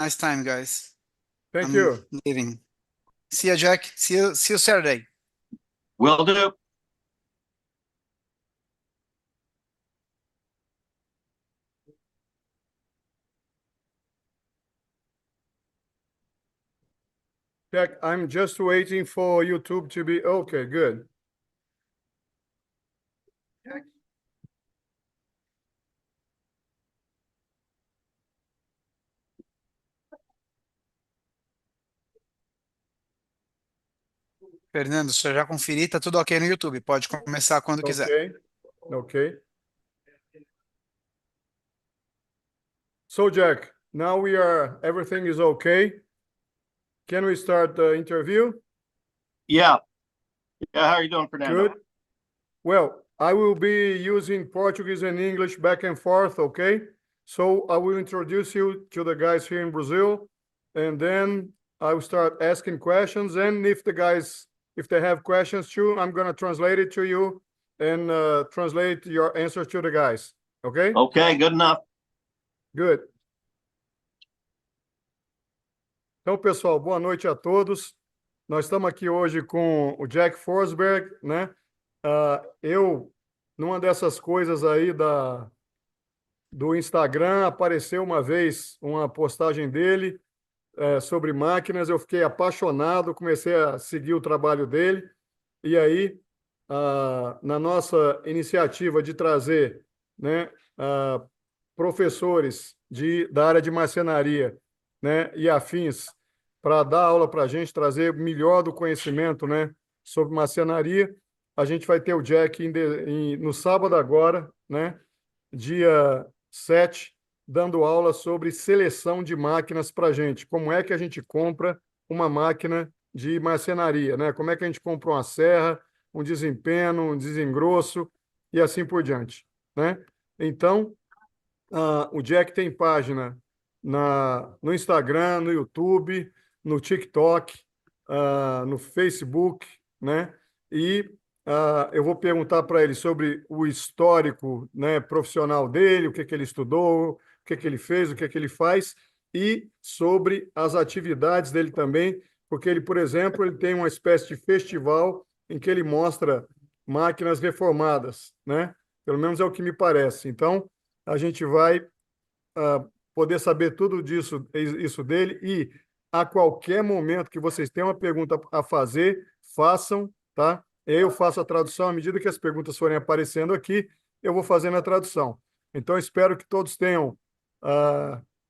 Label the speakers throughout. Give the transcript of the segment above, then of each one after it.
Speaker 1: Nice time, guys.
Speaker 2: Thank
Speaker 1: I'm
Speaker 2: you.
Speaker 1: leaving. See you, Jack. See you Saturday.
Speaker 3: Will do.
Speaker 2: Jack, I'm just waiting for YouTube to be okay. Good.
Speaker 1: Fernando, se eu já conferi, tá tudo ok no YouTube. Pode começar quando quiser.
Speaker 2: Okay. Okay. So, Jack, now everything is okay. Can we start the interview?
Speaker 3: Yeah. Yeah, how are you doing, Fernando?
Speaker 2: Good. Well, I will be using Portuguese and English back and forth, okay? So I will introduce you to the guys here in Brazil, and then I will start asking questions. And if they have questions too, I'm gonna translate it to you and translate your answers to the guys. Okay?
Speaker 3: Okay, good enough.
Speaker 2: Good. Então, pessoal, boa noite a todos. Nós estamos aqui hoje com o Jack Forsberg, né? Numa dessas coisas aí do Instagram, apareceu uma vez uma postagem dele sobre máquinas. Eu fiquei apaixonado, comecei a seguir o trabalho dele. E aí, na nossa iniciativa de trazer, né, professores da área de marcenaria, né, e afins, para dar aula para a gente, trazer melhor do conhecimento, né, sobre marcenaria, a gente vai ter o Jack no sábado agora, né, dia 7, dando aula sobre seleção de máquinas para a gente. Como é que a gente compra uma máquina de marcenaria, né? Como é que a gente compra uma serra, um desempeno, um desengrosso e assim por diante, né? Então, o Jack tem página no Instagram, no YouTube, no TikTok, no Facebook, né? E eu vou perguntar para ele sobre o histórico, né, profissional dele, o que que ele estudou, o que que ele fez, o que que ele faz, e sobre as atividades dele também, porque ele, por exemplo, ele tem uma espécie de festival em que ele mostra máquinas reformadas, né? Pelo menos é o que me parece. Então, a gente vai poder saber tudo isso dele, e a qualquer momento que vocês tenham uma pergunta a fazer, façam, tá? Eu faço a tradução à medida que as perguntas forem aparecendo aqui, eu vou fazendo a tradução. Então, espero que todos tenham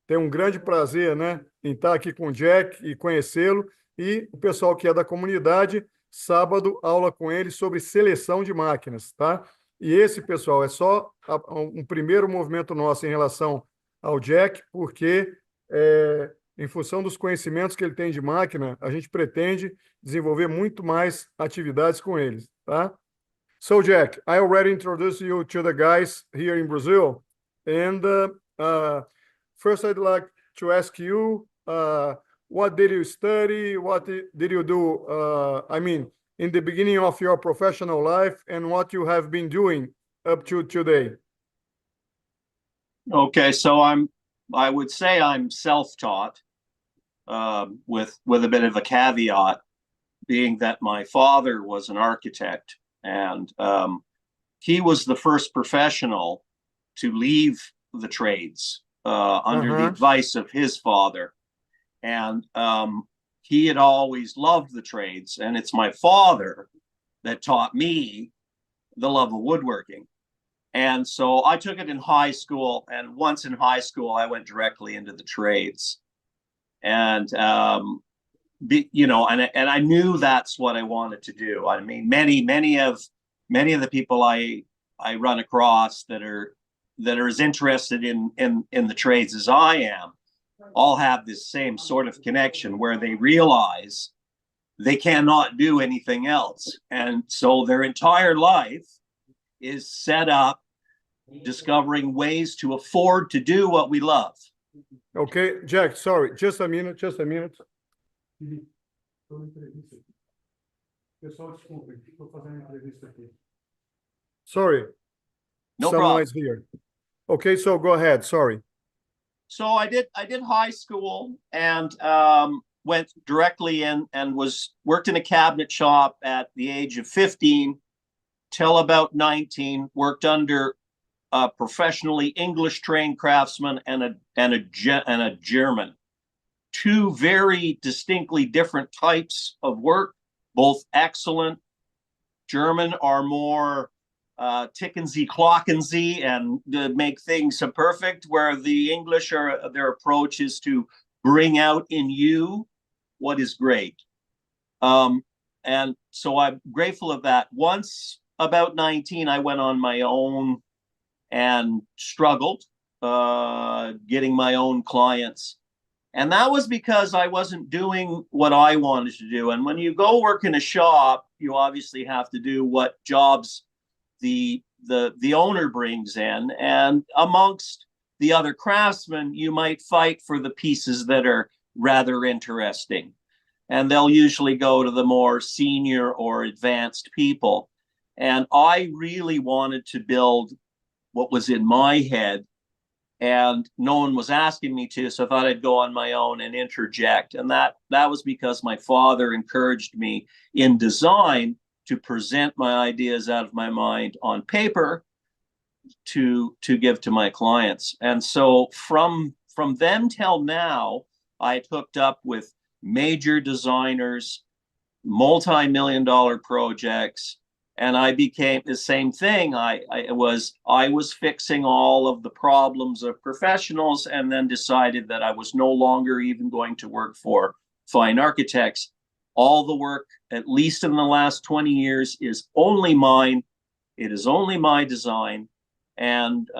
Speaker 2: um grande prazer, né, em estar aqui com o Jack e conhecê-lo, e o pessoal que é da comunidade, sábado, aula com ele sobre seleção de máquinas, tá? E esse, pessoal, é só um primeiro movimento nosso em relação ao Jack, porque em função dos conhecimentos que ele tem de máquina, a gente pretende desenvolver muito mais atividades com eles, tá? So, Jack, I already introduced you to the guys here in Brazil, and first I'd like to ask you, what did you study? What did you do? I mean, in the beginning of your professional life, and what you have been doing up to today.
Speaker 3: Okay, so I would say I'm self-taught, with a bit of a caveat, being that my father was an architect, and he was the first professional to leave the trades under the advice of his father. And he had always loved the trades, and it's my father that taught me the love of woodworking. And so I took it in high school, and once in high school, I went directly into the trades. And and I knew that's what I wanted to do. I mean, many of the people I run across that are as interested in the trades as I am, all have this same sort of connection where they realize they cannot do anything else, and so their entire life is set up discovering ways to afford to do what we love.
Speaker 2: Okay, Jack, sorry, just a minute. Sorry,
Speaker 3: No
Speaker 2: someone
Speaker 3: problem.
Speaker 2: is here. Okay, so go ahead, sorry.
Speaker 3: so I did high school and went directly in and worked in a cabinet shop at the age of 15 till about 19. Worked under a professionally English trained craftsman and a German. Two very distinctly different types of work, both excellent. German are more ticken sie, clocken sie, and make things perfect, where the English their approach is to bring out in you what is great. And so I'm grateful of that. Once about 19, I went on my own and struggled getting my own clients. And that was because I wasn't doing what I wanted to do. And when you go work in a shop, you obviously have to do what jobs the owner brings in. And amongst the other craftsmen, you might fight for the pieces that are rather interesting. And they'll usually go to the more senior or advanced people. And I really wanted to build what was in my head, and no one was asking me to, so I thought I'd go on my own and interject. And that was because my father encouraged me in design to present my ideas out of my mind on paper to give to my clients. And so from then till now, I had hooked up with major designers, multi-million-dollar projects, and I became the same thing. I was fixing all of the problems of professionals, and then decided that I was no longer even going to work for fine architects. All the work, at least in the last 20 years, is only mine. It is only my design. And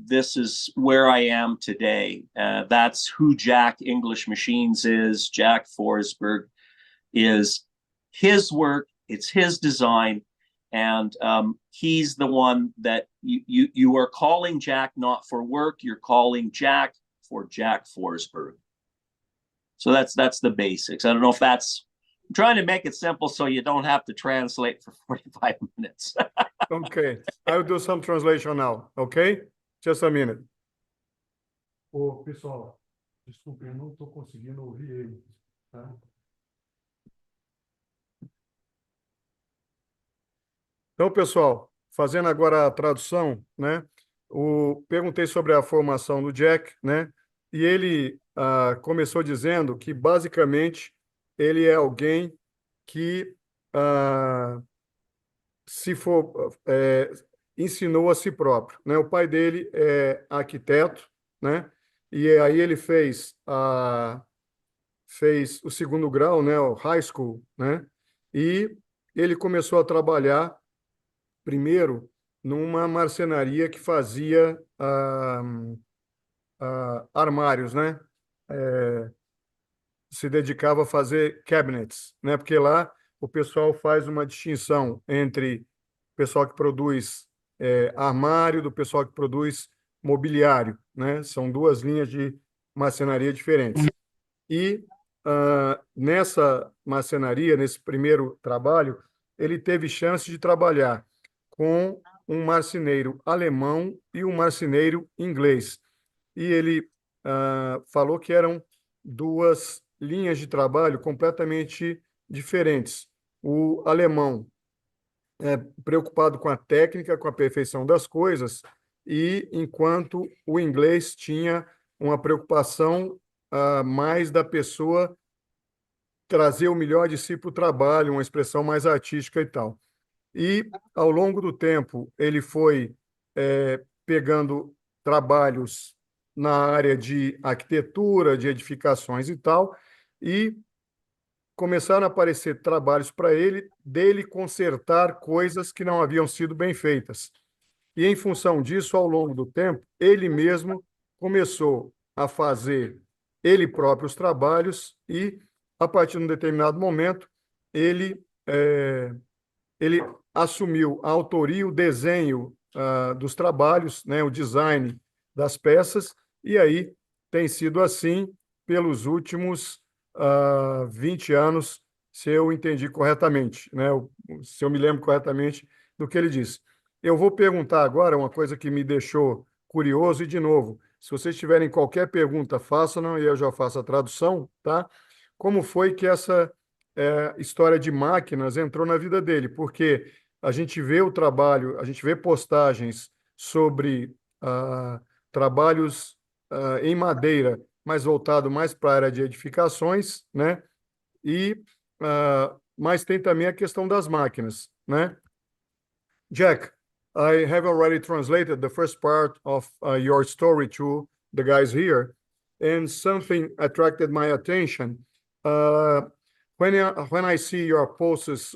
Speaker 3: this is where I am today. That's who Jack English Machines is. Jack Forsberg is his work. It's his design. And he's the one that you are calling Jack not for work. You're calling Jack for Jack Forsberg. So that's the basics. I don't know if that's, I'm trying to make it simple so you don't have to translate for 45 minutes.
Speaker 2: Okay, I'll do some translation now, okay? Just a minute. Ô, pessoal, desculpe, eu não estou conseguindo ouvir ele, tá? Então, pessoal, fazendo agora a tradução, né? Perguntei sobre a formação do Jack, né? E ele começou dizendo que, basicamente, ele é alguém que ensinou a si próprio, né? O pai dele é arquiteto, né? E aí ele fez o segundo grau, né? O high school, né? E ele começou a trabalhar primeiro numa marcenaria que fazia armários, né? Se dedicava a fazer cabinets, né? Porque lá o pessoal faz uma distinção entre o pessoal que produz armário do pessoal que produz mobiliário, né? São duas linhas de marcenaria diferentes. E nessa marcenaria, nesse primeiro trabalho, ele teve chance de trabalhar com um marceneiro alemão e um marceneiro inglês. E ele falou que eram duas linhas de trabalho completamente diferentes. O alemão é preocupado com a técnica, com a perfeição das coisas, e enquanto o inglês tinha uma preocupação mais da pessoa trazer o melhor de si para o trabalho, uma expressão mais artística e tal. E, ao longo do tempo, ele foi pegando trabalhos na área de arquitetura, de edificações e tal, e começaram a aparecer trabalhos para ele, dele consertar coisas que não haviam sido bem feitas. E, em função disso, ao longo do tempo, ele mesmo começou a fazer ele próprio os trabalhos e, a partir de um determinado momento, ele assumiu a autoria, o desenho dos trabalhos, né, o design das peças, e aí tem sido assim pelos últimos 20 anos, se eu entendi corretamente, né, se eu me lembro corretamente do que ele disse. Eu vou perguntar agora uma coisa que me deixou curioso, e, de novo, Se vocês tiverem qualquer pergunta, façam, e eu já faço a tradução, tá? Como foi que essa história de máquinas entrou na vida dele? Porque a gente vê o trabalho, a gente vê postagens sobre trabalhos em madeira, mas voltado mais para a área de edificações, né? Mas tem também a questão das máquinas, né? Jack, I have already translated the first part of your story to the guys here, and something attracted my attention. When I see your posts,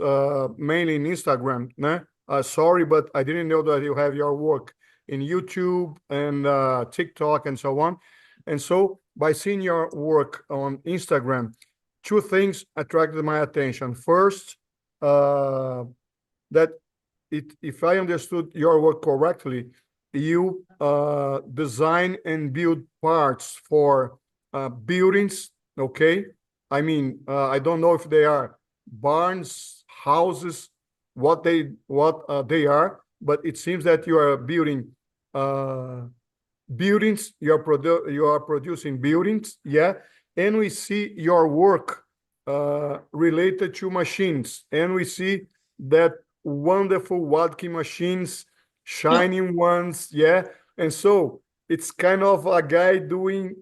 Speaker 2: mainly in Instagram, né? Sorry, but I didn't know that you have your work in YouTube and TikTok and so on. And so by seeing your work on Instagram, two things attracted my attention. First, that if I understood your work correctly, you design and build parts for buildings, okay? I mean, I don't know if they are barns, houses, what they are, but it seems that you are building buildings, you are producing buildings, yeah, and we see your work related to machines, and we see that wonderful Woodworking machines, shining ones, yeah, and so it's kind of a guy doing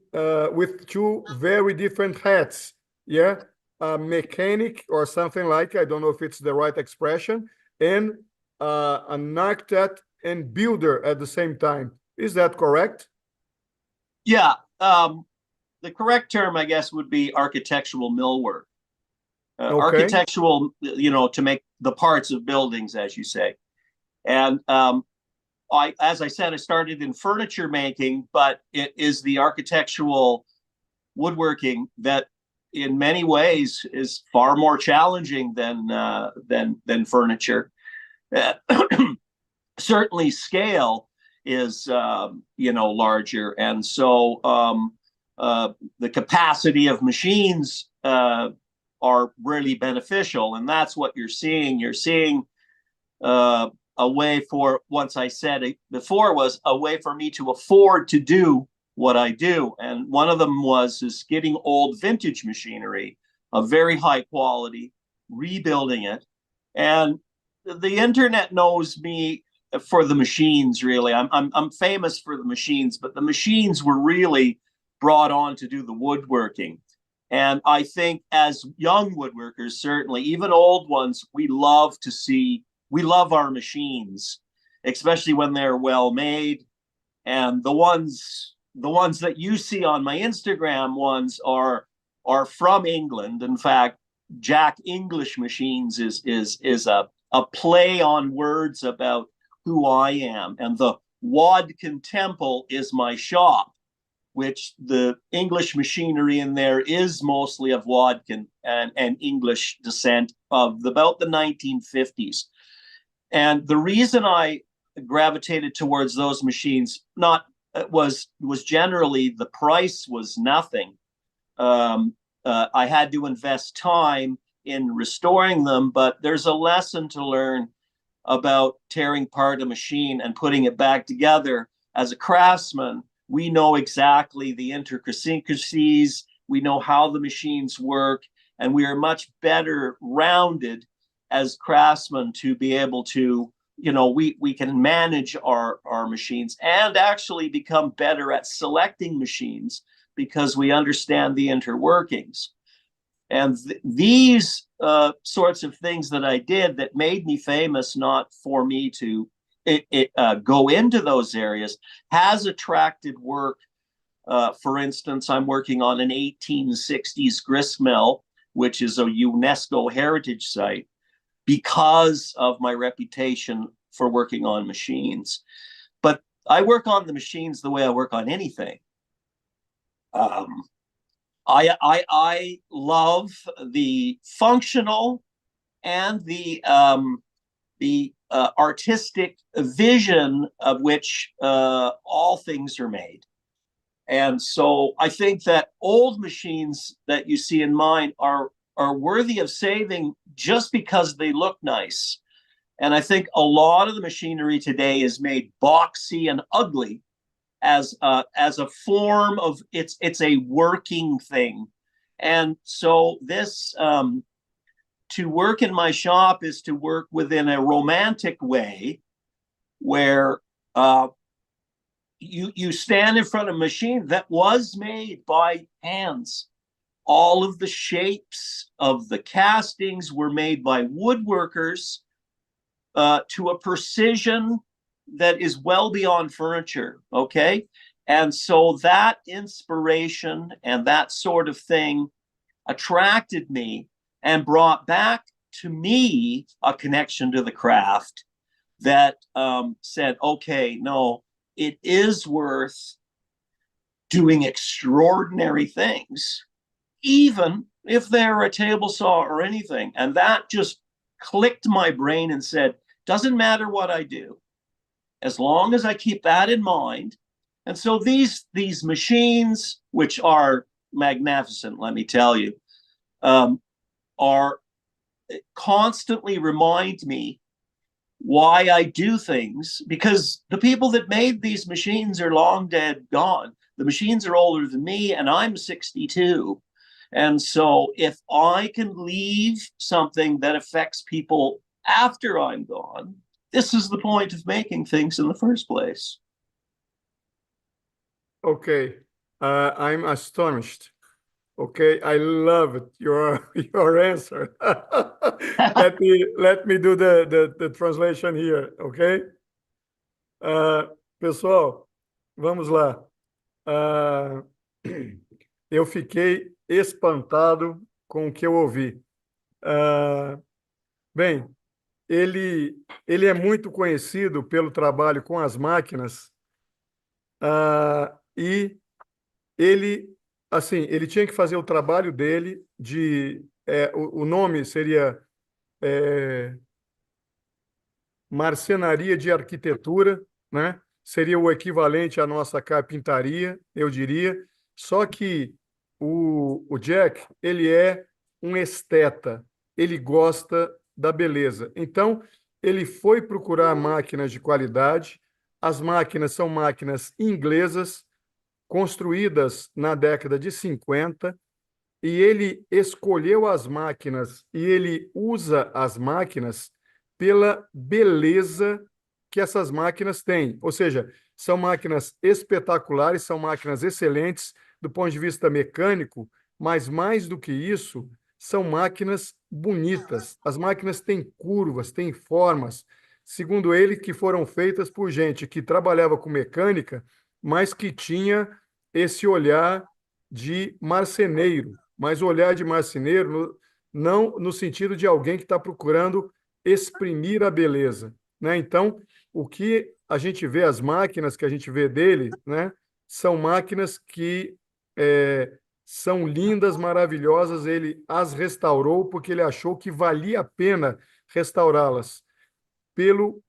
Speaker 2: with two very different hats, yeah, a mechanic or something like, I don't know if it's the right expression, and an architect and builder at the same time. Is that correct?
Speaker 3: Yeah. The correct term, I guess, would be architectural millwork.
Speaker 2: Okay.
Speaker 3: Architectural, to make the parts of buildings, as you say. And as I said, I started in furniture making, but it is the architectural woodworking that in many ways is far more challenging than furniture. Certainly scale is larger, and so the capacity of machines are really beneficial, and that's what you're seeing. You're seeing a way for, once I said it before, was a way for me to afford to do what I do, and one of them is getting old vintage machinery of very high quality, rebuilding it, and the internet knows me for the machines. Really, I'm famous for the machines, but the machines were really brought on to do the woodworking. And I think as young woodworkers, certainly, even old ones, we love our machines, especially when they're well made. And the ones that you see on my Instagram ones are from England. In fact, Jack English Machines is a play on words about who I am. And the Woodworking Temple is my shop, which the English machinery in there is mostly of Woodworking and English descent of about the 1950s. And the reason I gravitated towards those machines was generally the price was nothing. I had to invest time in restoring them, but there's a lesson to learn about tearing apart a machine and putting it back together. As a craftsman, we know exactly the intricacies, we know how the machines work, and we are much better rounded as craftsmen to be able to, we can manage our machines and actually become better at selecting machines because we understand the interworkings. And these sorts of things that I did that made me famous, not for me to go into those areas, has attracted work. For instance, I'm working on an 1860s grist mill, which is a UNESCO heritage site, because of my reputation for working on machines. But I work on the machines the way I work on anything. I love the functional and the artistic vision of which all things are made. And so I think that old machines that you see in mine are worthy of saving just because they look nice. And I think a lot of the machinery today is made boxy and ugly, as a form of it's a working thing. And so this to work in my shop is to work within a romantic way where you stand in front of a machine that was made by hands. All of the shapes of the castings were made by woodworkers to a precision that is well beyond furniture, okay? And so that inspiration and that sort of thing attracted me and brought back to me a connection to the craft that said, okay, no, it is worth doing extraordinary things, even if they're a table saw or anything. And that just clicked my brain and said, doesn't matter what I do, as long as I keep that in mind. And so these machines, which are magnificent, let me tell you, are constantly remind me why I do things, because the people that made these machines are long dead gone. The machines are older than me, and I'm 62. And so if I can leave something that affects people after I'm gone, this is the point of making things in the first place.
Speaker 2: Okay, I'm astonished. Okay, I love it, your answer. Let me do the translation here, okay? Pessoal, vamos lá. Eu fiquei espantado com o que eu ouvi. Bem, ele é muito conhecido pelo trabalho com as máquinas, e ele, assim, ele tinha que fazer o trabalho dele o nome seria Marcenaria de Arquitetura, né? Seria o equivalente à nossa carpintaria, eu diria. Só que o Jack, ele é um esteta, ele gosta da beleza. Então, ele foi procurar máquinas de qualidade. As máquinas são máquinas inglesas, construídas na década de 50, e ele escolheu as máquinas e ele usa as máquinas pela beleza que essas máquinas têm. Ou seja, são máquinas espetaculares, são máquinas excelentes do ponto de vista mecânico, mas mais do que isso, são máquinas bonitas. As máquinas têm curvas, têm formas, segundo ele, que foram feitas por gente que trabalhava com mecânica, mas que tinha esse olhar de marceneiro, mas o olhar de marceneiro não no sentido de alguém que está procurando exprimir a beleza, né? Então, o que a gente vê, as máquinas que a gente vê dele, né, são máquinas que são lindas, maravilhosas. Ele as restaurou porque ele achou que valia a pena restaurá-las pelo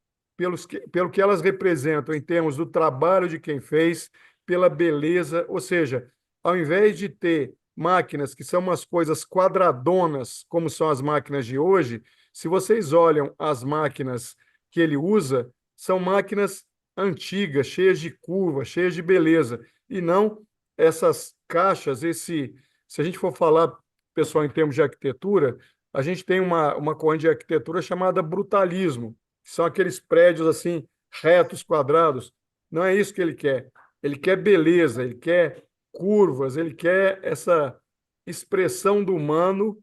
Speaker 2: que elas representam em termos do trabalho de quem fez, pela beleza. Ou seja, ao invés de ter máquinas que são umas coisas quadradonas, como são as máquinas de hoje, se vocês olham as máquinas que ele usa, são máquinas antigas, cheias de curva, cheias de beleza, e não essas caixas, se a gente for falar, pessoal, em termos de arquitetura, a gente tem uma corrente de arquitetura chamada brutalismo, que são aqueles prédios assim, retos, quadrados. Não é isso que ele quer. Ele quer beleza, ele quer curvas, ele quer essa expressão do humano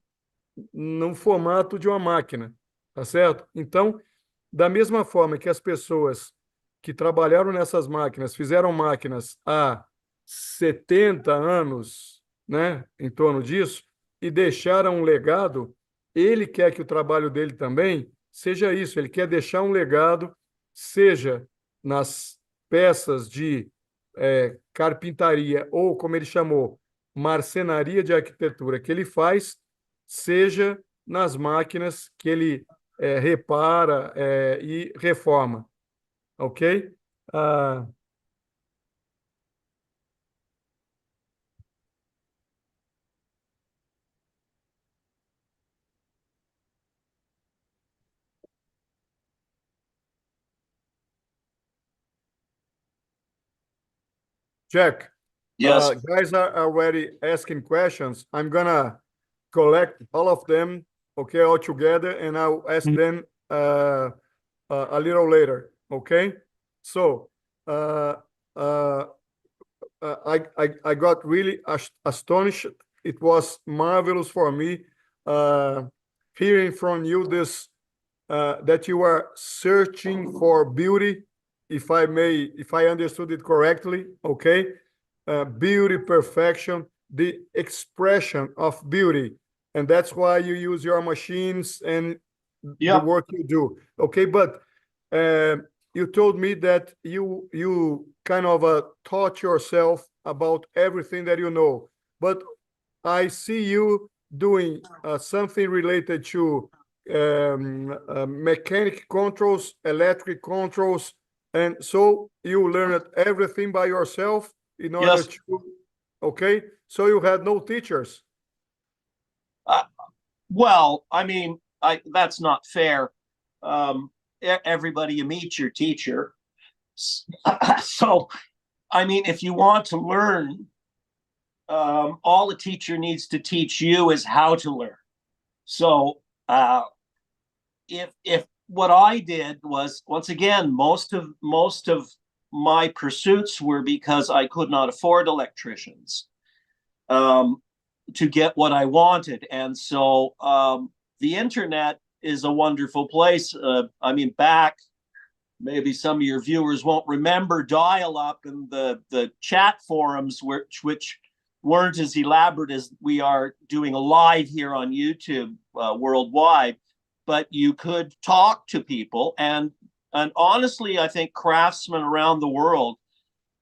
Speaker 2: no formato de uma máquina, tá certo? Então, da mesma forma que as pessoas que trabalharam nessas máquinas fizeram máquinas há 70 anos, né, em torno disso, e deixaram um legado, ele quer que o trabalho dele também seja isso, ele quer deixar um legado, seja nas peças de carpintaria, ou, como ele chamou, marcenaria de arquitetura que ele faz, seja nas máquinas que ele repara e reforma. Ok? Jack,
Speaker 3: Yes.
Speaker 2: guys are already asking questions. I'm gonna collect all of them, okay, all together, and I'll ask them a little later, okay? So, I got really astonished. It was marvelous for me hearing from you this that you are searching for beauty, if I understood it correctly, okay? Beauty, perfection, the expression of beauty, and that's why you use your machines and the work you do, okay? But you told me that you kind of taught yourself about everything that you know, but I see you doing something related to mechanic controls, electric controls, and so you learned everything by yourself in order
Speaker 3: Yes.
Speaker 2: to, okay? So you had no teachers.
Speaker 3: Well, I mean, that's not fair. Everybody you meet your teacher. So, I mean, if you want to learn, all a teacher needs to teach you is how to learn. So, if what I did was, once again, most of my pursuits were because I could not afford electricians to get what I wanted, and so the internet is a wonderful place. I mean, back, maybe some of your viewers won't remember dial-up and the chat forums, which weren't as elaborate as we are doing live here on YouTube worldwide, but you could talk to people. And honestly, I think craftsmen around the world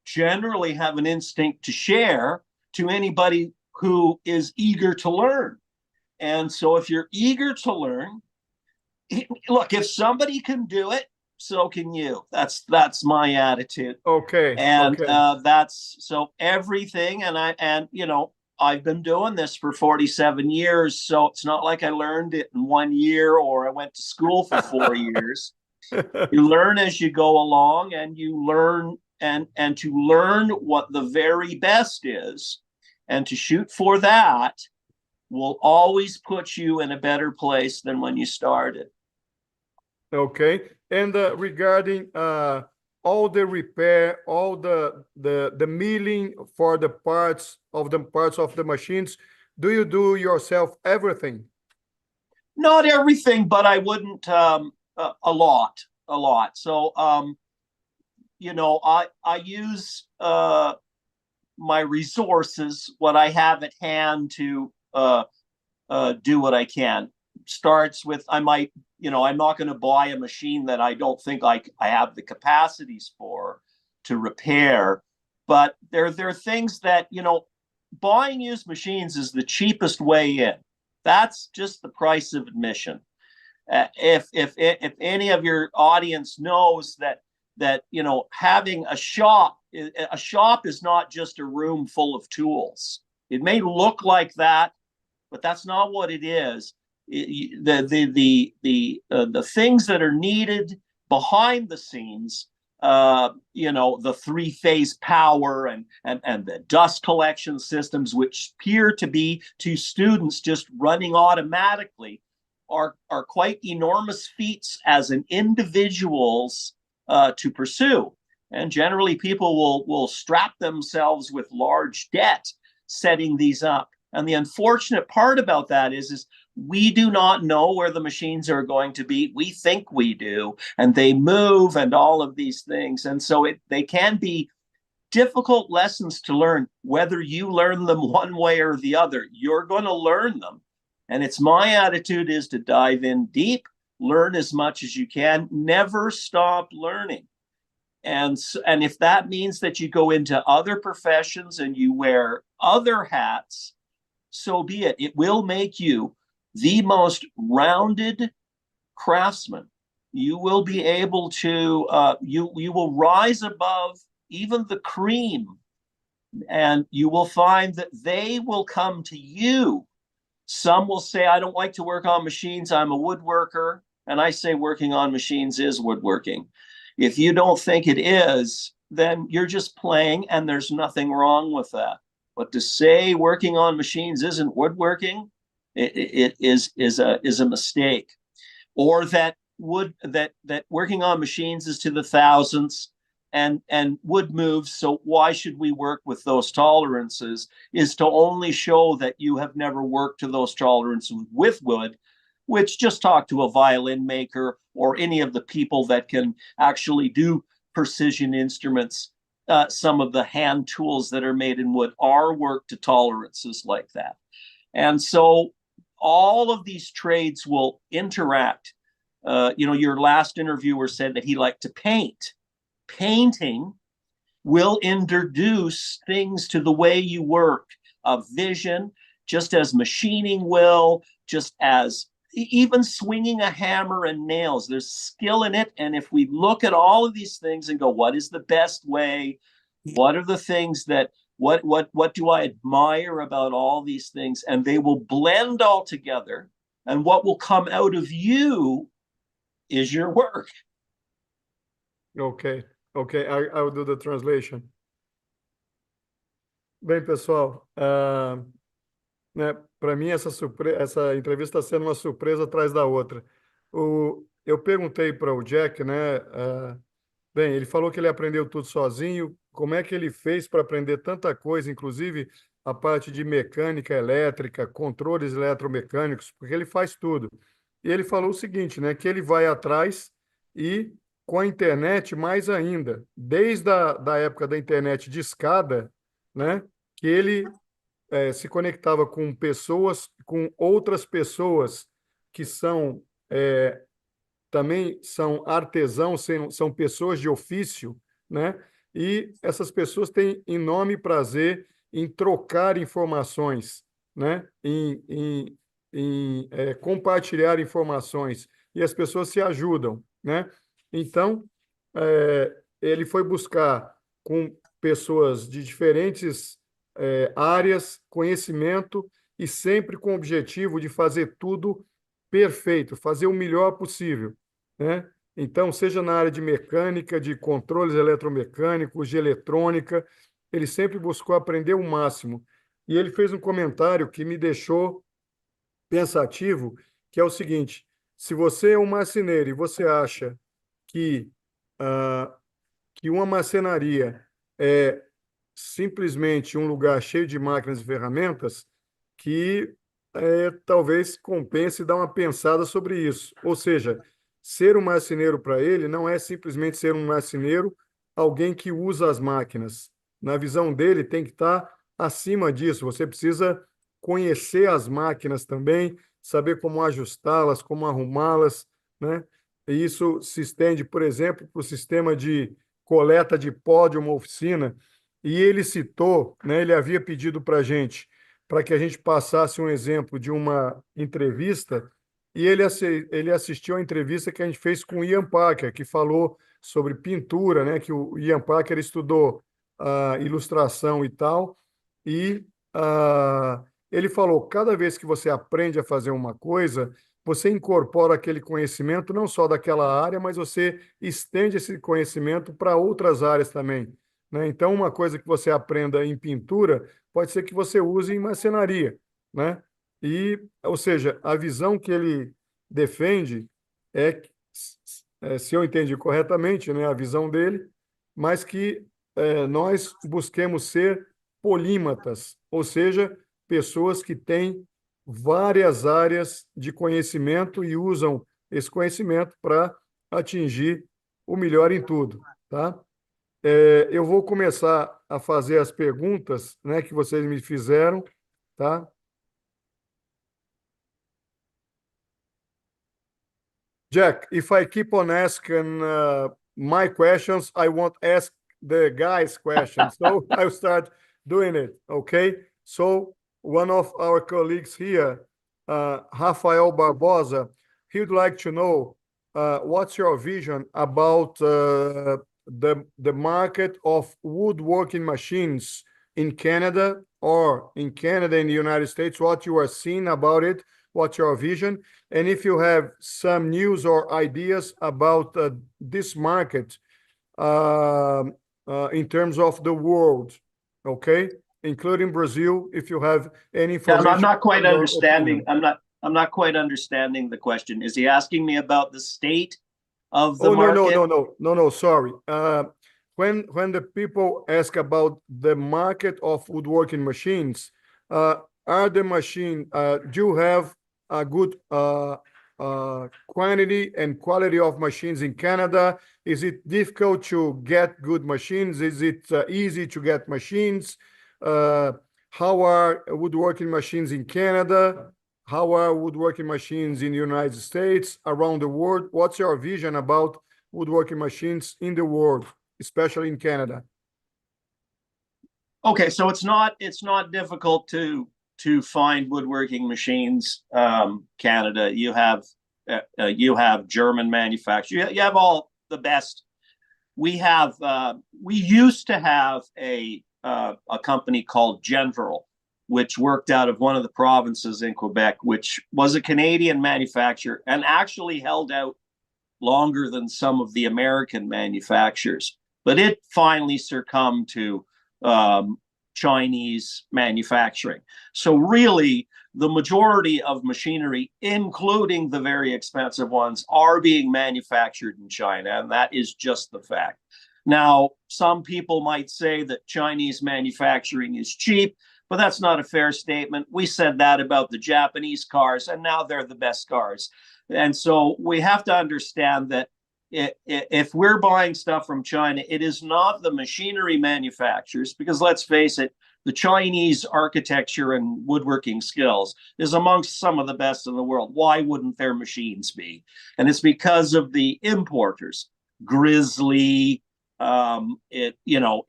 Speaker 3: generally have an instinct to share to anybody who is eager to learn. And so if you're eager to learn, look, if somebody can do it, so can you. That's my attitude.
Speaker 2: Okay.
Speaker 3: And
Speaker 2: okay.
Speaker 3: that's so everything. And you know, I've been doing this for 47 years, so it's not like I learned it in 1 year or I went to school for 4 years. You learn as you go along, and you learn and to learn what the very best is, and to shoot for that will always put you in a better place than when you started.
Speaker 2: Okay. And regarding all the repair, all the milling for the parts of the machines, do you do yourself everything?
Speaker 3: Not everything, but I wouldn't a lot. So you know, I use my resources, what I have at hand, to do what I can. Starts with, I might, you know, I'm not going to buy a machine that I don't think I have the capacities for to repair. But there are things that, you know, buying used machines is the cheapest way in. That's just the price of admission. If any of your audience knows that you know, having a shop is not just a room full of tools. It may look like that, but that's not what it is. The things that are needed behind the scenes, you know, the 3-phase power and the dust collection systems, which appear to be to students just running automatically, are quite enormous feats as an individuals to pursue. And generally, people will strap themselves with large debt setting these up. And the unfortunate part about that is we do not know where the machines are going to be. We think we do, and they move and all of these things. And so they can be difficult lessons to learn. Whether you learn them one way or the other, you're going to learn them. And it's my attitude is to dive in deep, learn as much as you can, never stop learning. And if that means that you go into other professions and you wear other hats, so be it. It will make you the most rounded craftsman. You will be able to, you will rise above even the cream, and you will find that they will come to you. Some will say, I don't like to work on machines, I'm a woodworker. And I say working on machines is woodworking. If you don't think it is, then you're just playing, and there's nothing wrong with that. But to say working on machines isn't woodworking, it is a mistake. Or that working on machines is to the thousands, and wood moves, so why should we work with those tolerances, is to only show that you have never worked to those tolerances with wood, which just talk to a violin maker or any of the people that can actually do precision instruments. Some of the hand tools that are made in wood are worked to tolerances like that. And so all of these trades will interact. Your last interviewer said that he liked to paint. Painting will introduce things to the way you work, of vision, just as machining will, just as even swinging a hammer and nails. There's skill in it. And if we look at all of these things and go, what is the best way? What are the things that, what do I admire about all these things? And they will blend all together. And what will come out of you is your work.
Speaker 2: Okay, I will do the translation. Bem, pessoal, né, para mim essa entrevista está sendo uma surpresa atrás da outra. Eu perguntei para o Jack, né, bem, ele falou que ele aprendeu tudo sozinho. Como é que ele fez para aprender tanta coisa, inclusive a parte de mecânica elétrica, controles eletromecânicos, porque ele faz tudo. E ele falou o seguinte, né, que ele vai atrás e com a internet mais ainda, desde da época da internet de escada, né, que ele se conectava com pessoas, com outras pessoas que são também são artesãos, são pessoas de ofício, né? E essas pessoas têm enorme prazer em trocar informações, né? Em compartilhar informações, e as pessoas se ajudam, né? Então, ele foi buscar com pessoas de diferentes áreas, conhecimento, e sempre com o objetivo de fazer tudo perfeito, fazer o melhor possível, né? Então, seja na área de mecânica, de controles eletromecânicos, de eletrônica, ele sempre buscou aprender o máximo. E ele fez um comentário que me deixou pensativo, que é o seguinte: se você é um marceneiro e você acha que uma marcenaria é simplesmente um lugar cheio de máquinas e ferramentas, que talvez compense dar uma pensada sobre isso. Ou seja, ser um marceneiro para ele não é simplesmente ser um marceneiro, alguém que usa as máquinas. Na visão dele, tem que estar acima disso. Você precisa conhecer as máquinas também, saber como ajustá-las, como arrumá-las, né? E isso se estende, por exemplo, para o sistema de coleta de pó de uma oficina. E ele citou, né, ele havia pedido para que a gente passasse um exemplo de uma entrevista, e ele assistiu a entrevista que a gente fez com o Ian Parker, que falou sobre pintura, né, que o Ian Parker estudou ilustração e tal, e ele falou, cada vez que você aprende a fazer uma coisa, você incorpora aquele conhecimento não só daquela área, mas você estende esse conhecimento para outras áreas também, né? Então, uma coisa que você aprenda em pintura pode ser que você use em marcenaria, né? Ou seja, a visão que ele defende se eu entendi corretamente, né, a visão dele, mas que nós busquemos ser polímatas, ou seja, pessoas que têm várias áreas de conhecimento e usam esse conhecimento para atingir o melhor em tudo, tá? Eu vou começar a fazer as perguntas, né, que vocês me fizeram, tá? Jack, if I keep on asking my questions, I won't ask the guys' questions, so I'll start doing it, okay? So one of our colleagues here, Rafael Barbosa, he would like to know what's your vision about the market of woodworking machines in Canada, or in Canada and the United States, what you are seeing about it, what's your vision, and if you have some news or ideas about this market in terms of the world, okay? Including Brazil, if you have any
Speaker 3: Yeah,
Speaker 2: information.
Speaker 3: I'm not quite
Speaker 2: or
Speaker 3: understanding.
Speaker 2: opinion.
Speaker 3: I'm not quite understanding the question. Is he asking me about the state of the
Speaker 2: Oh,
Speaker 3: market?
Speaker 2: no, sorry. When the people ask about the market of woodworking machines, are the machine, do you have a good quantity and quality of machines in Canada? Is it difficult to get good machines? Is it easy to get machines? How are woodworking machines in Canada? How are woodworking machines in the United States, around the world? What's your vision about woodworking machines in the world, especially in Canada?
Speaker 3: Okay, so it's not difficult to find woodworking machines. Canada, you have German manufacturers. You have all the best. We used to have a company called General, which worked out of one of the provinces in Quebec, which was a Canadian manufacturer and actually held out longer than some of the American manufacturers. But it finally succumbed to Chinese manufacturing. So really, the majority of machinery, including the very expensive ones, are being manufactured in China, and that is just the fact. Now, some people might say that Chinese manufacturing is cheap, but that's not a fair statement. We said that about the Japanese cars, and now they're the best cars. And so we have to understand that if we're buying stuff from China, it is not the machinery manufacturers, because let's face it, the Chinese architecture and woodworking skills is amongst some of the best in the world. Why wouldn't their machines be? And it's because of the importers. Grizzly,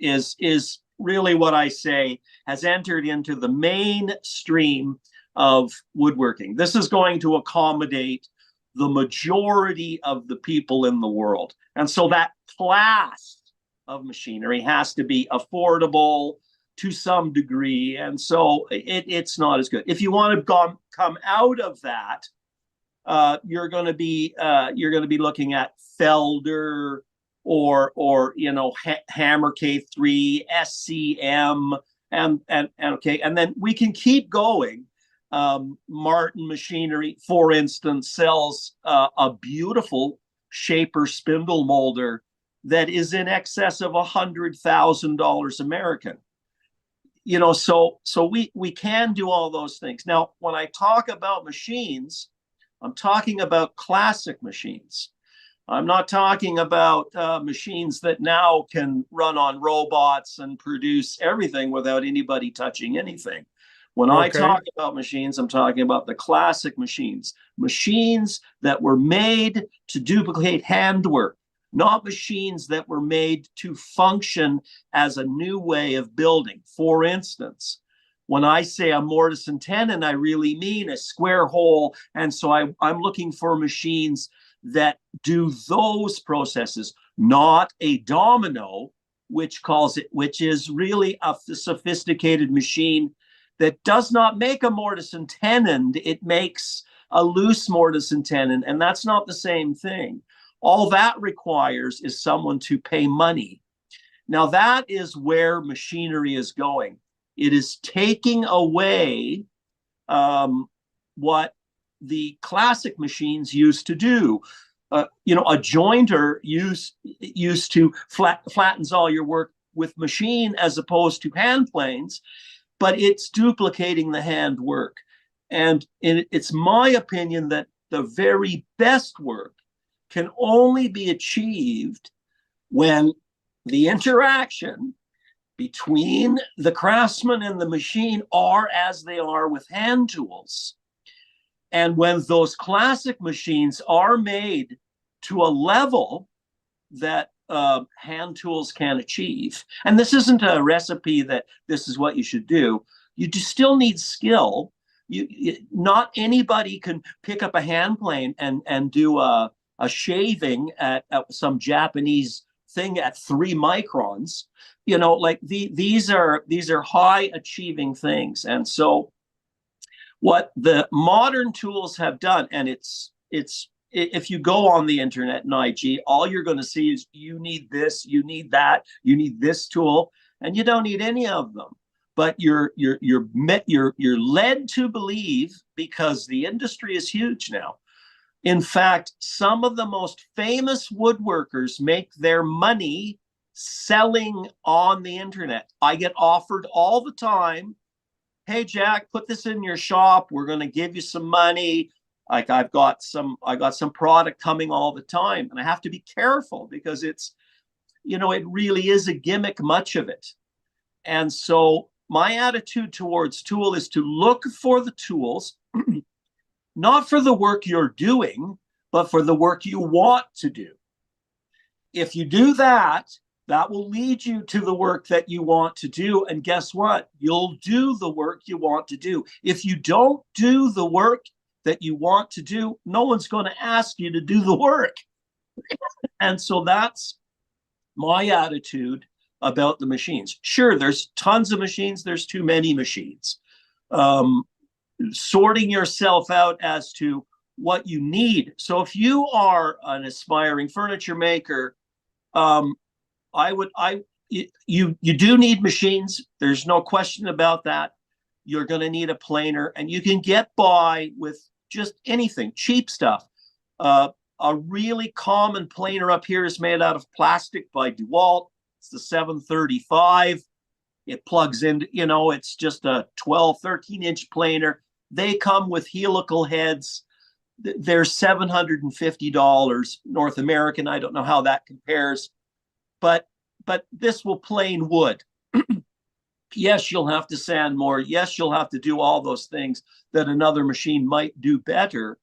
Speaker 3: is really what I say has entered into the mainstream of woodworking. This is going to accommodate the majority of the people in the world. And so that class of machinery has to be affordable to some degree. And so it's not as good. If you want to come out of that, you're going to be looking at Felder or Hammer K3, SCM, and okay, and then we can keep going. Martin Machinery, for instance, sells a beautiful shaper spindle molder that is in excess of $100,000 American. So we can do all those things. Now, when I talk about machines, I'm talking about classic machines. I'm not talking about machines that now can run on robots and produce everything without anybody touching anything. When I talk about machines, I'm talking about the classic machines, machines that were made to duplicate handwork, not machines that were made to function as a new way of building. For instance, when I say a mortise and tenon, I really mean a square hole. And so I'm looking for machines that do those processes, not a domino, which is really a sophisticated machine that does not make a mortise and tenon. It makes a loose mortise and tenon, and that's not the same thing. All that requires is someone to pay money. Now, that is where machinery is going. It is taking away what the classic machines used to do. A jointer used to flattens all your work with machine as opposed to hand planes, but it's duplicating the hand work. And it's my opinion that the very best work can only be achieved when the interaction between the craftsman and the machine are as they are with hand tools. And when those classic machines are made to a level that hand tools can achieve, and this isn't a recipe that this is what you should do, you still need skill. Not anybody can pick up a hand plane and do a shaving at some Japanese thing at 3 microns. These are high achieving things. And so what the modern tools have done, and it's if you go on the internet and IG, all you're going to see is you need this, you need that, you need this tool, and you don't need any of them. But you're led to believe, because the industry is huge now. In fact, some of the most famous woodworkers make their money selling on the internet. I get offered all the time, hey, Jack, put this in your shop. We're going to give you some money. Like I got some product coming all the time, and I have to be careful because it's, it really is a gimmick, much of it. And so my attitude towards tool is to look for the tools, not for the work you're doing, but for the work you want to do. If you do that, that will lead you to the work that you want to do. And guess what? You'll do the work you want to do. If you don't do the work that you want to do, no one's going to ask you to do the work. And so that's my attitude about the machines. Sure, there's tons of machines. There's too many machines. Sorting yourself out as to what you need. So if you are an aspiring furniture maker, you do need machines. There's no question about that. You're going to need a planer, and you can get by with just anything, cheap stuff. A really common planer up here is made out of plastic by DeWalt. It's the 735. It plugs in, it's just a 12, 13-inch planer. They come with helical heads. They're $750 North American. I don't know how that compares, but this will plane wood. Yes, you'll have to sand more. Yes, you'll have to do all those things that another machine might do better,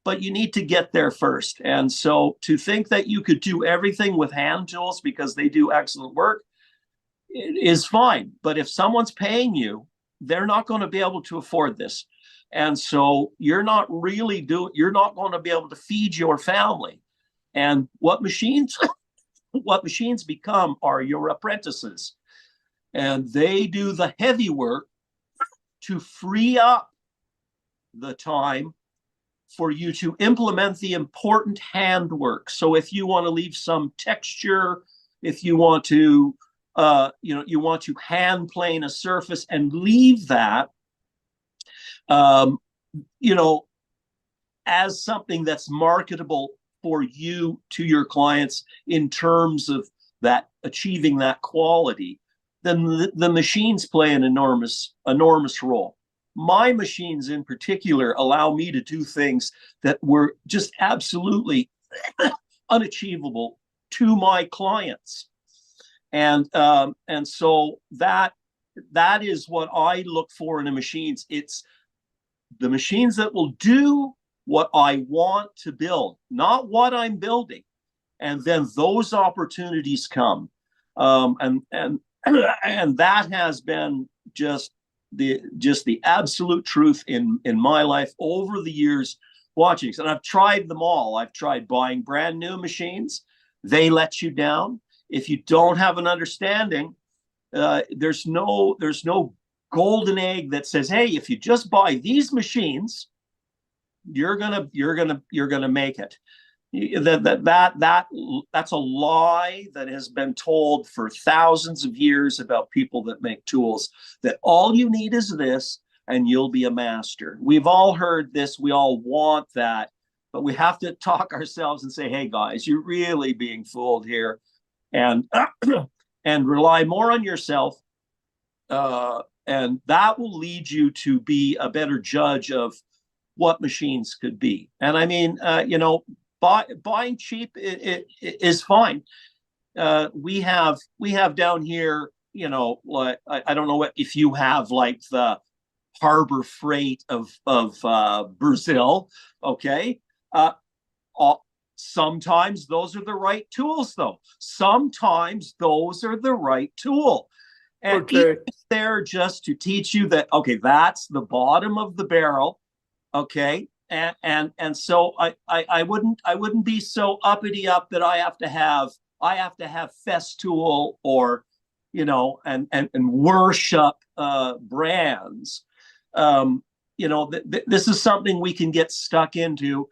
Speaker 3: but you need to get there first. And so to think that you could do everything with hand tools because they do excellent work is fine. But if someone's paying you, they're not going to be able to afford this. And so you're not going to be able to feed your family. And what machines become are your apprentices. And they do the heavy work to free up the time for you to implement the important handwork. So if you want to leave some texture, if you want to, hand plane a surface and leave that, as something that's marketable for you to your clients in terms of that achieving that quality, then the machines play an enormous role. My machines in particular allow me to do things that were just absolutely unachievable to my clients. And so that is what I look for in the machines. It's the machines that will do what I want to build, not what I'm building. And then those opportunities come. And that has been just the absolute truth in my life over the years watching. And I've tried them all. I've tried buying brand new machines. They let you down. If you don't have an understanding, there's no golden egg that says, hey, if you just buy these machines, you're gonna make it. That's a lie that has been told for thousands of years about people that make tools, that all you need is this and you'll be a master. We've all heard this, we all want that, but we have to talk ourselves and say, hey guys, you're really being fooled here, and rely more on yourself, and that will lead you to be a better judge of what machines could be. And I mean, buying cheap is fine. We have down here, like, I don't know if you have like the Harbor Freight of Brazil. Okay. Sometimes those are the right tools, though. Sometimes those are the right tool. And
Speaker 2: okay,
Speaker 3: it's there just to teach you that, okay, that's the bottom of the barrel. Okay. And so I wouldn't be so uppity up that I have to have Festool or, and worship brands. This is something we can get stuck into.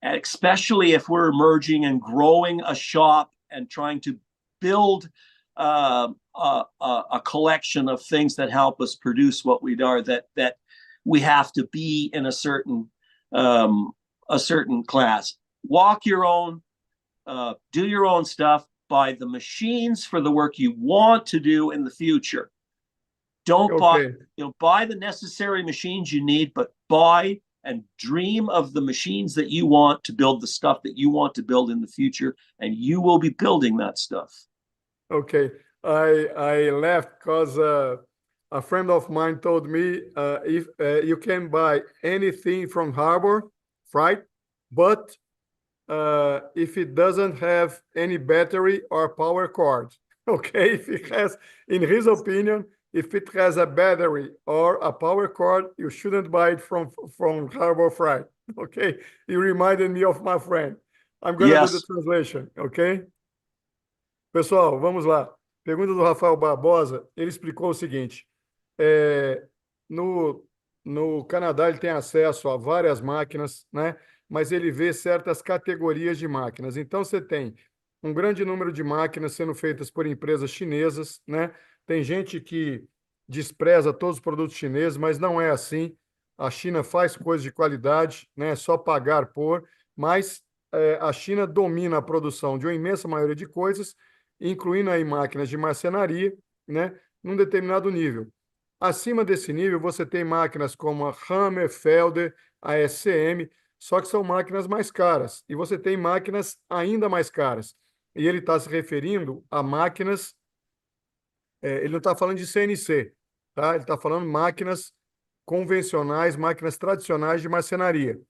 Speaker 3: especially if we're emerging and growing a shop and trying to build a collection of things that help us produce what we are, that we have to be in a certain class. Walk your own, do your own stuff, buy the machines for the work you want to do in the future. Don't buy the necessary machines you need, but buy and dream of the machines that you want to build the stuff that you want to build in the future, and you will be building that stuff.
Speaker 2: Okay, I laughed because a friend of mine told me if you can buy anything from Harbor Freight, but if it doesn't have any battery or power cord. Okay, if it has, in his opinion, if it has a battery or a power cord, you shouldn't buy it from Harbor Freight. Okay, he reminded me of my friend. I'm going to do the translation, okay? Pessoal, vamos lá. Pergunta do Rafael Barbosa, ele explicou o seguinte, no Canadá ele tem acesso a várias máquinas, né? Mas ele vê certas categorias de máquinas. Então, você tem um grande número de máquinas sendo feitas por empresas chinesas, né? Tem gente que despreza todos os produtos chineses, mas não é assim. A China faz coisas de qualidade, né? É só pagar por, mas a China domina a produção de uma imensa maioria de coisas, incluindo aí máquinas de marcenaria, né? Num determinado nível. Acima desse nível, você tem máquinas como a Hammer, Felder, a SCM, só que são máquinas mais caras. E você tem máquinas ainda mais caras. E ele está se referindo a máquinas... ele não está falando de CNC, tá? Ele está falando máquinas convencionais, máquinas tradicionais de marcenaria.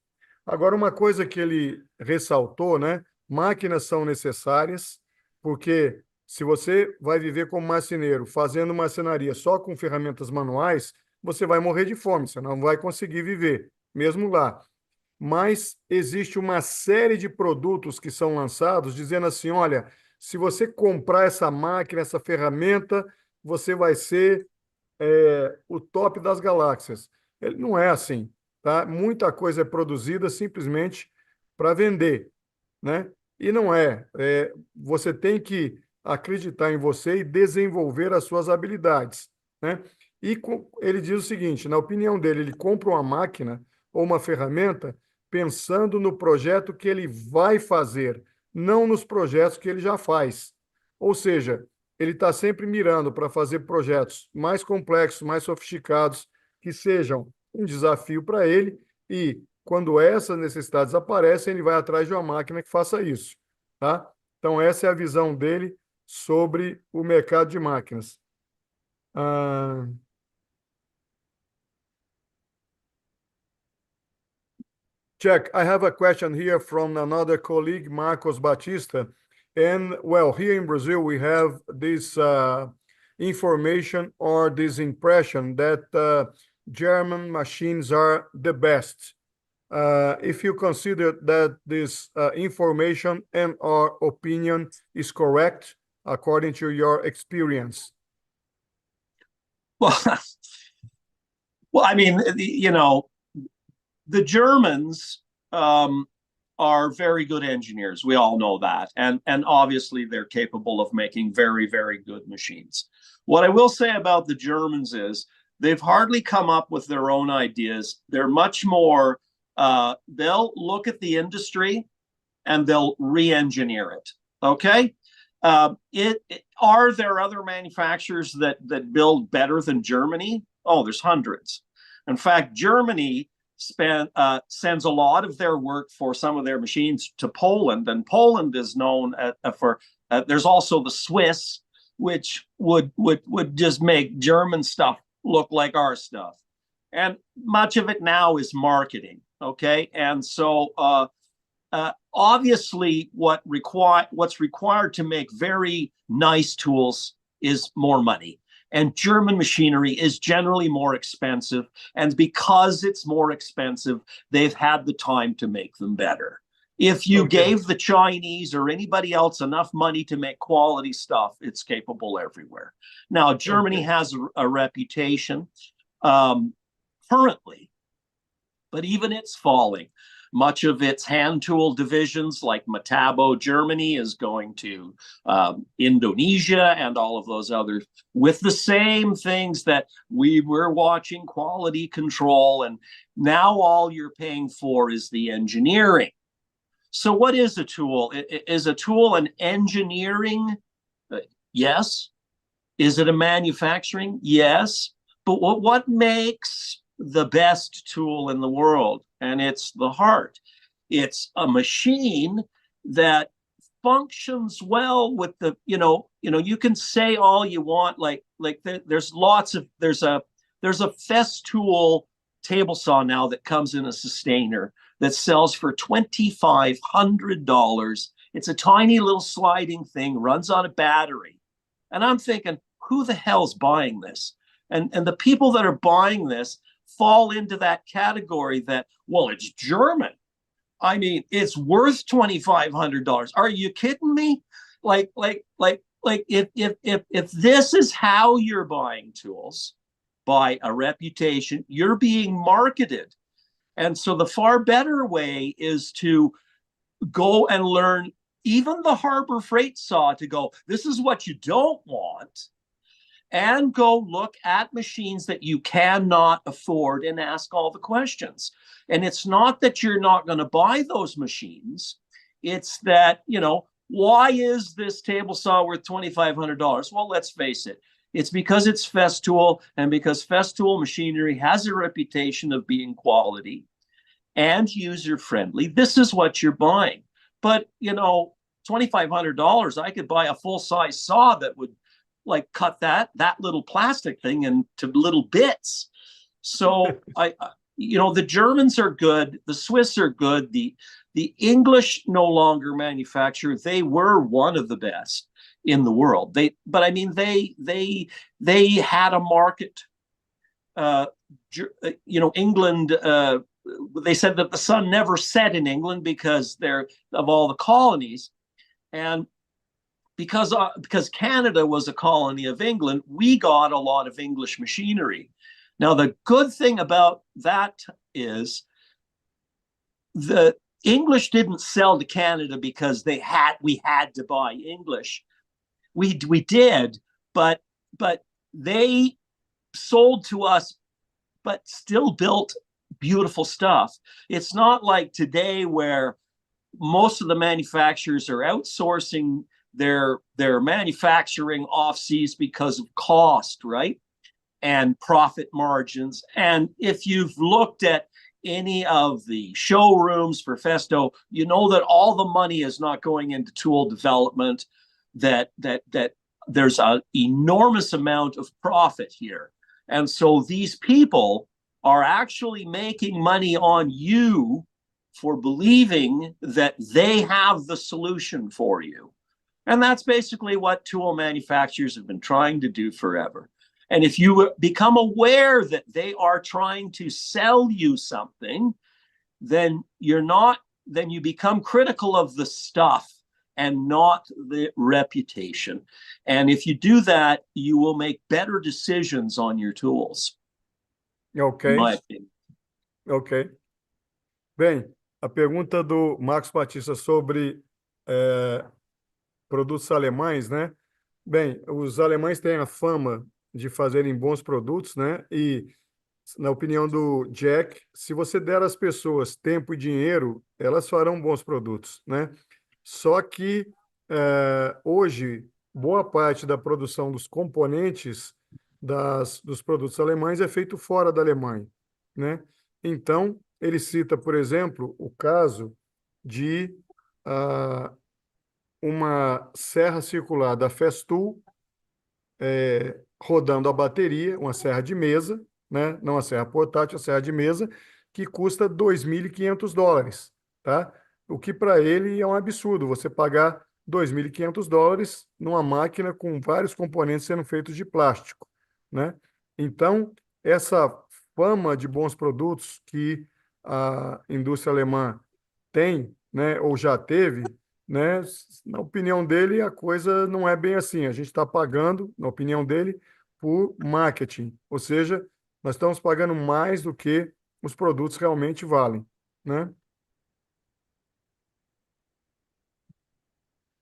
Speaker 2: Agora, uma coisa que ele ressaltou, né? Máquinas são necessárias, porque se você vai viver como marceneiro, fazendo marcenaria só com ferramentas manuais, você vai morrer de fome, você não vai conseguir viver, mesmo lá. Mas existe uma série de produtos que são lançados dizendo assim, olha, se você comprar essa máquina, essa ferramenta, você vai ser o top das galáxias. Ele não é assim, tá? Muita coisa é produzida simplesmente para vender, né? E não é. Você tem que acreditar em você e desenvolver as suas habilidades, né? E ele diz o seguinte, na opinião dele, ele compra uma máquina ou uma ferramenta pensando no projeto que ele vai fazer, não nos projetos que ele já faz. Ou seja, ele está sempre mirando para fazer projetos mais complexos, mais sofisticados, que sejam um desafio para ele, e quando essas necessidades aparecem, ele vai atrás de uma máquina que faça isso, tá? Então, essa é a visão dele sobre o mercado de máquinas. Jack, I have a question here from another colleague, Marcos Batista. And, well, here in Brazil, we have this information or this impression that German machines are the best. If you consider that this information and our opinion is correct, according to your experience.
Speaker 3: Well, I mean, you know, the Germans are very good engineers. We all know that. And obviously they're capable of making very, very good machines. What I will say about the Germans is they've hardly come up with their own ideas. They're much more, they'll look at the industry and they'll re-engineer it. Okay? Are there other manufacturers that build better than Germany? Oh, there's hundreds. In fact, Germany sends a lot of their work for some of their machines to Poland, and Poland is known for. There's also the Swiss, which would just make German stuff look like our stuff, and much of it now is marketing. Okay, and so obviously, what's required to make very nice tools is more money. And German machinery is generally more expensive. And because it's more expensive, they've had the time to make them better. If you gave the Chinese or anybody else enough money to make quality stuff, it's capable everywhere. Now, Germany has a reputation currently, but even it's falling. Much of its hand tool divisions, like Metabo, Germany, is going to Indonesia and all of those others, with the same things that we were watching, quality control, and now all you're paying for is the engineering. So what is a tool? Is a tool an engineering? Yes. Is it a manufacturing? Yes. But what makes the best tool in the world? And it's the heart. It's a machine that functions well with the, you can say all you want, there's a Festool table saw now that comes in a sustainer that sells for $2,500. It's a tiny little sliding thing, runs on a battery. And I'm thinking, who the hell's buying this? And the people that are buying this fall into that category that, well, it's German. I mean, it's worth $2,500. Are you kidding me? If this is how you're buying tools, by a reputation, you're being marketed. And so the far better way is to go and learn even the Harbor Freight saw, to go, this is what you don't want, and go look at machines that you cannot afford and ask all the questions. And it's not that you're not going to buy those machines. It's that, why is this table saw worth $2,500? Well, let's face it. It's because it's Festool, and because Festool machinery has a reputation of being quality and user-friendly. This is what you're buying. But, $2,500, I could buy a full-size saw that would cut that little plastic thing into little bits. So the Germans are good, the Swiss are good, the English no longer manufacture. They were one of the best in the world. They had a market. England. They said that the sun never set in England because they're of all the colonies, and because Canada was a colony of England, we got a lot of English machinery. Now, the good thing about that is the English didn't sell to Canada because we had to buy English. We did, but they sold to us, but still built beautiful stuff. It's not like today where most of the manufacturers are outsourcing their manufacturing off-seas because of cost, right? And profit margins. And if you've looked at any of the showrooms for Festo, you know that all the money is not going into tool development, that there's an enormous amount of profit here. And so these people are actually making money on you for believing that they have the solution for you. And that's basically what tool manufacturers have been trying to do forever. And if you become aware that they are trying to sell you something, then you become critical of the stuff and not the reputation. And if you do that, you will make better decisions on your tools.
Speaker 2: Ok. Ok. Bem, a pergunta do Marcos Batista sobre produtos alemães, né? Bem, os alemães têm a fama de fazerem bons produtos, né? E, na opinião do Jack, se você der às pessoas tempo e dinheiro, elas farão bons produtos, né? Só que hoje, boa parte da produção dos componentes dos produtos alemães é feito fora da Alemanha, né? Então, ele cita, por exemplo, o caso de uma serra circular da Festool rodando a bateria, uma serra de mesa, né? Não a serra portátil, a serra de mesa, que custa $2.500, tá? O que para ele é um absurdo, você pagar $2.500 numa máquina com vários componentes sendo feitos de plástico, né? Então, essa fama de bons produtos que a indústria alemã tem, né, ou já teve, né, na opinião dele, a coisa não é bem assim. A gente está pagando, na opinião dele, por marketing. Ou seja, nós estamos pagando mais do que os produtos realmente valem, né?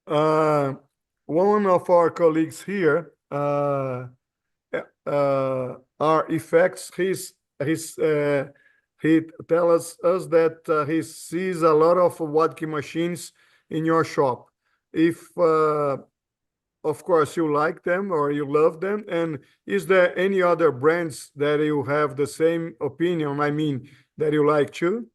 Speaker 2: One of our colleagues here are effects. He tells us that he sees a lot of Woodworking machines in your shop. If of course you like them or you love them, and is there any other brands that you have the same opinion? I mean, that you like too?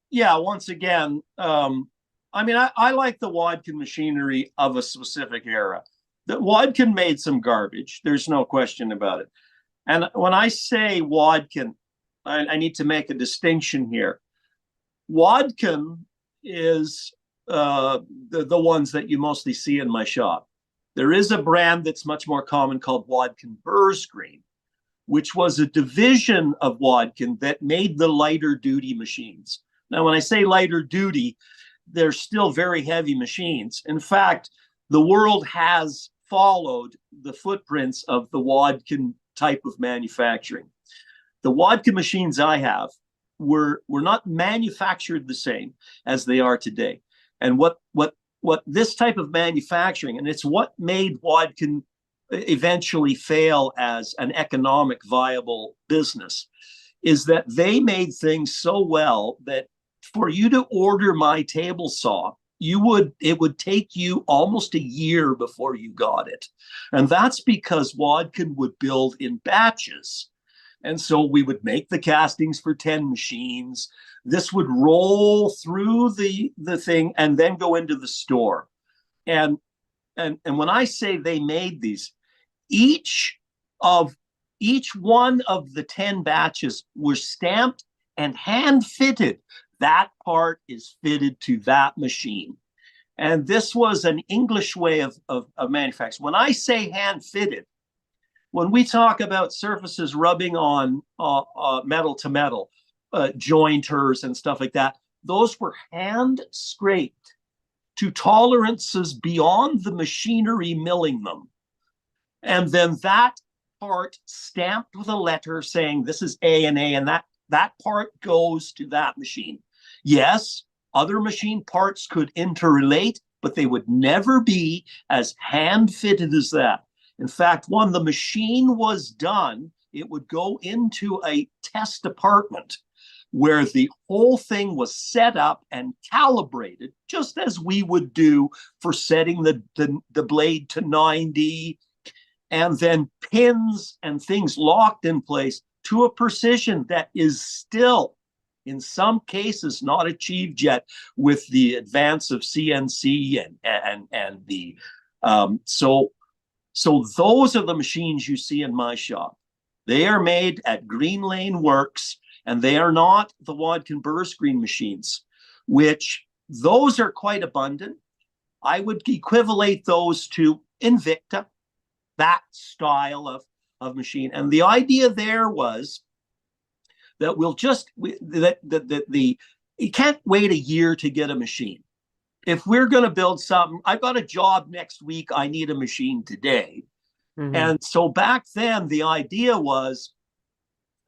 Speaker 3: Yeah, once again, I mean, I like the Woodworking machinery of a specific era. The Woodworking made some garbage. There's no question about it. And when I say Woodworking, I need to make a distinction here. Woodworking is the ones that you mostly see in my shop. There is a brand that's much more common called Woodworking Burscreen, which was a division of Woodworking that made the lighter duty machines. Now, when I say lighter duty, they're still very heavy machines. In fact, the world has followed the footprints of the Woodworking type of manufacturing. The Woodworking machines I have were not manufactured the same as they are today. And what this type of manufacturing, and it's what made Woodworking eventually fail as an economic viable business, is that they made things so well that for you to order my table saw, it would take you almost a year before you got it. And that's because Woodworking would build in batches. And so we would make the castings for 10 machines. This would roll through the thing and then go into the store. And when I say they made these, each one of the 10 batches were stamped and hand fitted. That part is fitted to that machine. And this was an English way of manufacturing. When I say hand fitted, when we talk about surfaces rubbing on metal to metal, jointers and stuff like that, those were hand scraped to tolerances beyond the machinery milling them. And then that part stamped with a letter saying this is A, and that part goes to that machine. Yes, other machine parts could interrelate, but they would never be as hand-fitted as that. In fact, when the machine was done, it would go into a test department where the whole thing was set up and calibrated, just as we would do for setting the blade to 90, and then pins and things locked in place to a precision that is still, in some cases, not achieved yet with the advance of CNC and the so those are the machines you see in my shop. They are made at Green Lane Works, and they are not the Woodworking Burscreen machines, which those are quite abundant. I would equivalate those to Invicta, that style of machine. And the idea there was that you can't wait a year to get a machine. If we're going to build something, I've got a job next week, I need a machine today. Mm-hmm. And so back then, the idea was,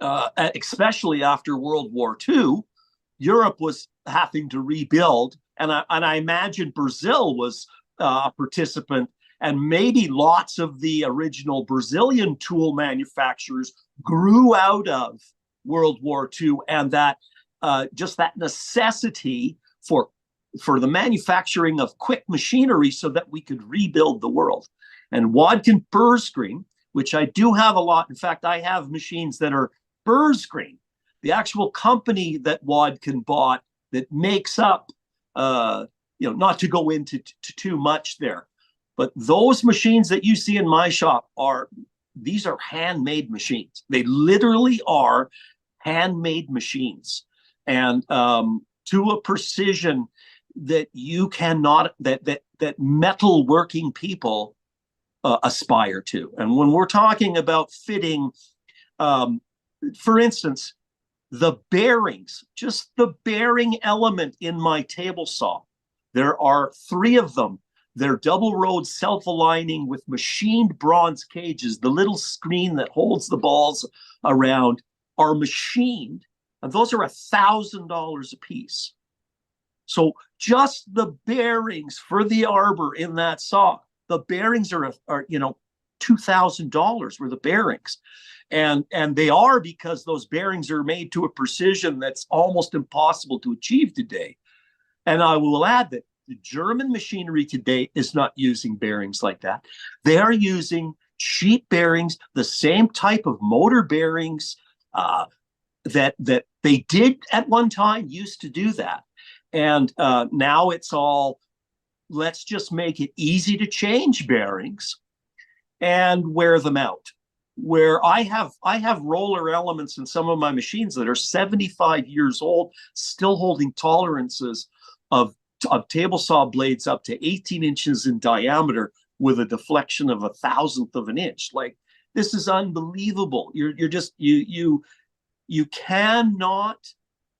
Speaker 3: especially after World War II, Europe was having to rebuild. And I imagine Brazil was a participant, and maybe lots of the original Brazilian tool manufacturers grew out of World War II, and that just that necessity for the manufacturing of quick machinery so that we could rebuild the world. And Woodworking Burscreen, which I do have a lot. In fact, I have machines that are Burscreen, the actual company that Woodworking bought that makes up, not to go into too much there, but those machines that you see in my shop these are handmade machines. They literally are handmade machines, and to a precision that you cannot, that metalworking people aspire to. And when we're talking about fitting, for instance, the bearings, just the bearing element in my table saw, there are 3 of them. They're double-road self-aligning with machined bronze cages. The little screen that holds the balls around are machined, and those are $1,000 a piece. So just the bearings for the arbor in that saw, the bearings are $2,000 worth of bearings. And they are, because those bearings are made to a precision that's almost impossible to achieve today. And I will add that the German machinery today is not using bearings like that. They are using cheap bearings, the same type of motor bearings that they did at one time used to do that. And now it's all, let's just make it easy to change bearings and wear them out. Where I have roller elements in some of my machines that are 75 years old, still holding tolerances of table saw blades up to 18 inches in diameter with a deflection of 1,000th of an inch. Like, this is unbelievable. You cannot,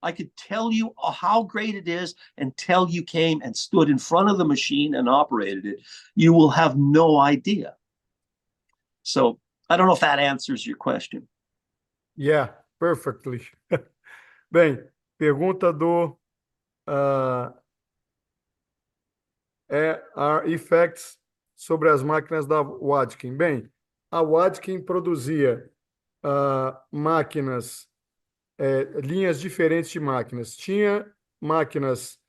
Speaker 3: I could tell you how great it is until you came and stood in front of the machine and operated it. You will have no idea. So I don't know if that answers your question.
Speaker 2: Yeah, perfectly. Bem, pergunta do are effects sobre as máquinas da Woodworking. Bem, a Woodworking produzia máquinas, linhas diferentes de máquinas. Tinha máquinas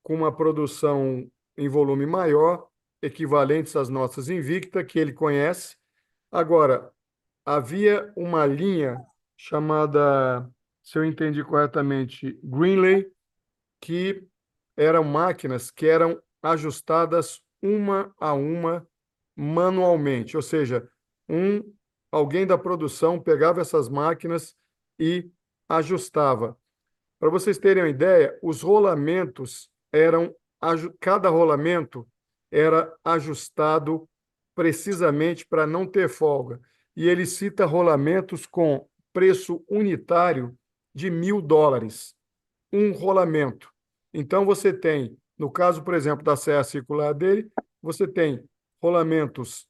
Speaker 2: com uma produção em volume maior, equivalentes às nossas Invicta, que ele conhece. Agora, havia uma linha chamada, se eu entendi corretamente, Greenley, que eram máquinas que eram ajustadas uma a uma manualmente, ou seja, alguém da produção pegava essas máquinas e ajustava. Para vocês terem uma ideia, os rolamentos cada rolamento era ajustado precisamente para não ter folga. E ele cita rolamentos com preço unitário de $1.000, um rolamento. Então, você tem, no caso, por exemplo, da serra circular dele, você tem rolamentos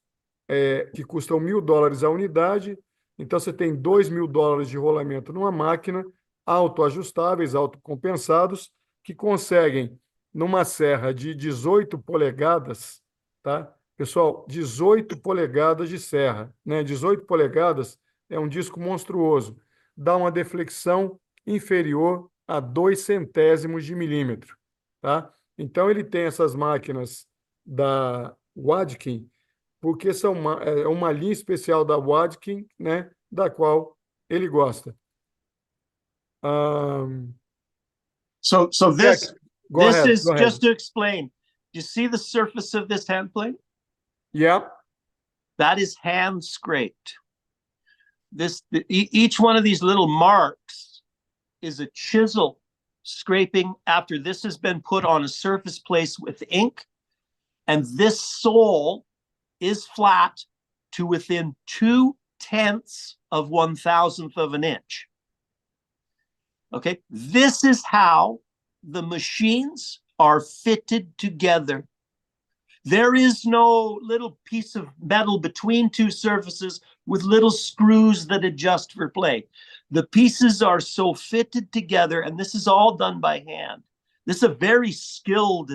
Speaker 2: que custam $1.000 a unidade. Então, você tem $2.000 de rolamento numa máquina, autoajustáveis, autocompensados, que conseguem, numa serra de 18 polegadas, tá? Pessoal, 18 polegadas de serra, né? 18 polegadas é um disco monstruoso. Dá uma deflexão inferior a 0,02 de milímetro, tá? Então, ele tem essas máquinas da Woodworking, porque são uma linha especial da Woodworking, né? Da qual ele gosta.
Speaker 3: So this
Speaker 2: ahead,
Speaker 3: is
Speaker 2: go ahead.
Speaker 3: just to explain. You see the surface of this hand plate?
Speaker 2: Yeah.
Speaker 3: That is hand scraped. Each one of these little marks is a chisel scraping after this has been put on a surface place with ink, and this sole is flat to within 0.2 of 1,000th of an inch. Okay, this is how the machines are fitted together. There is no little piece of metal between two surfaces with little screws that adjust for play. The pieces are so fitted together, and this is all done by hand. This is a very skilled,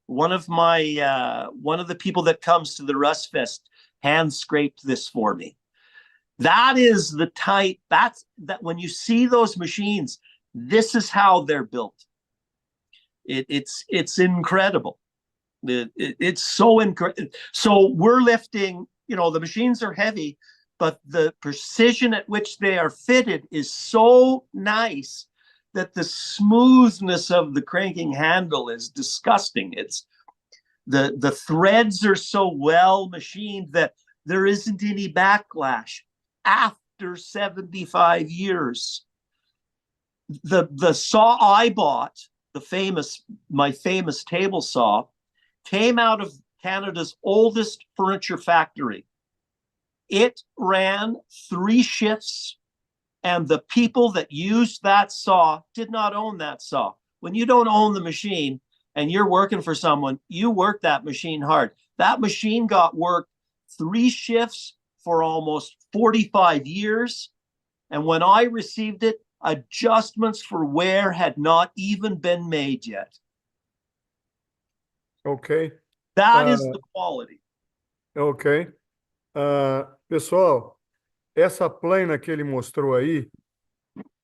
Speaker 3: one of the people that comes to the Rust Fest hand scraped this for me. That is the type, that when you see those machines, this is how they're built. It's incredible. It's so incredible. So we're lifting, the machines are heavy, but the precision at which they are fitted is so nice that the smoothness of the cranking handle is disgusting. It's the threads are so well machined that there isn't any backlash after 75 years. The saw I bought, my famous table saw, came out of Canada's oldest furniture factory. It ran 3 shifts, and the people that used that saw did not own that saw. When you don't own the machine and you're working for someone, you work that machine hard. That machine got worked 3 shifts for almost 45 years. And when I received it, adjustments for wear had not even been made yet.
Speaker 2: Ok.
Speaker 3: That is
Speaker 2: Ah,
Speaker 3: the quality.
Speaker 2: ok. Pessoal, essa plana que ele mostrou aí,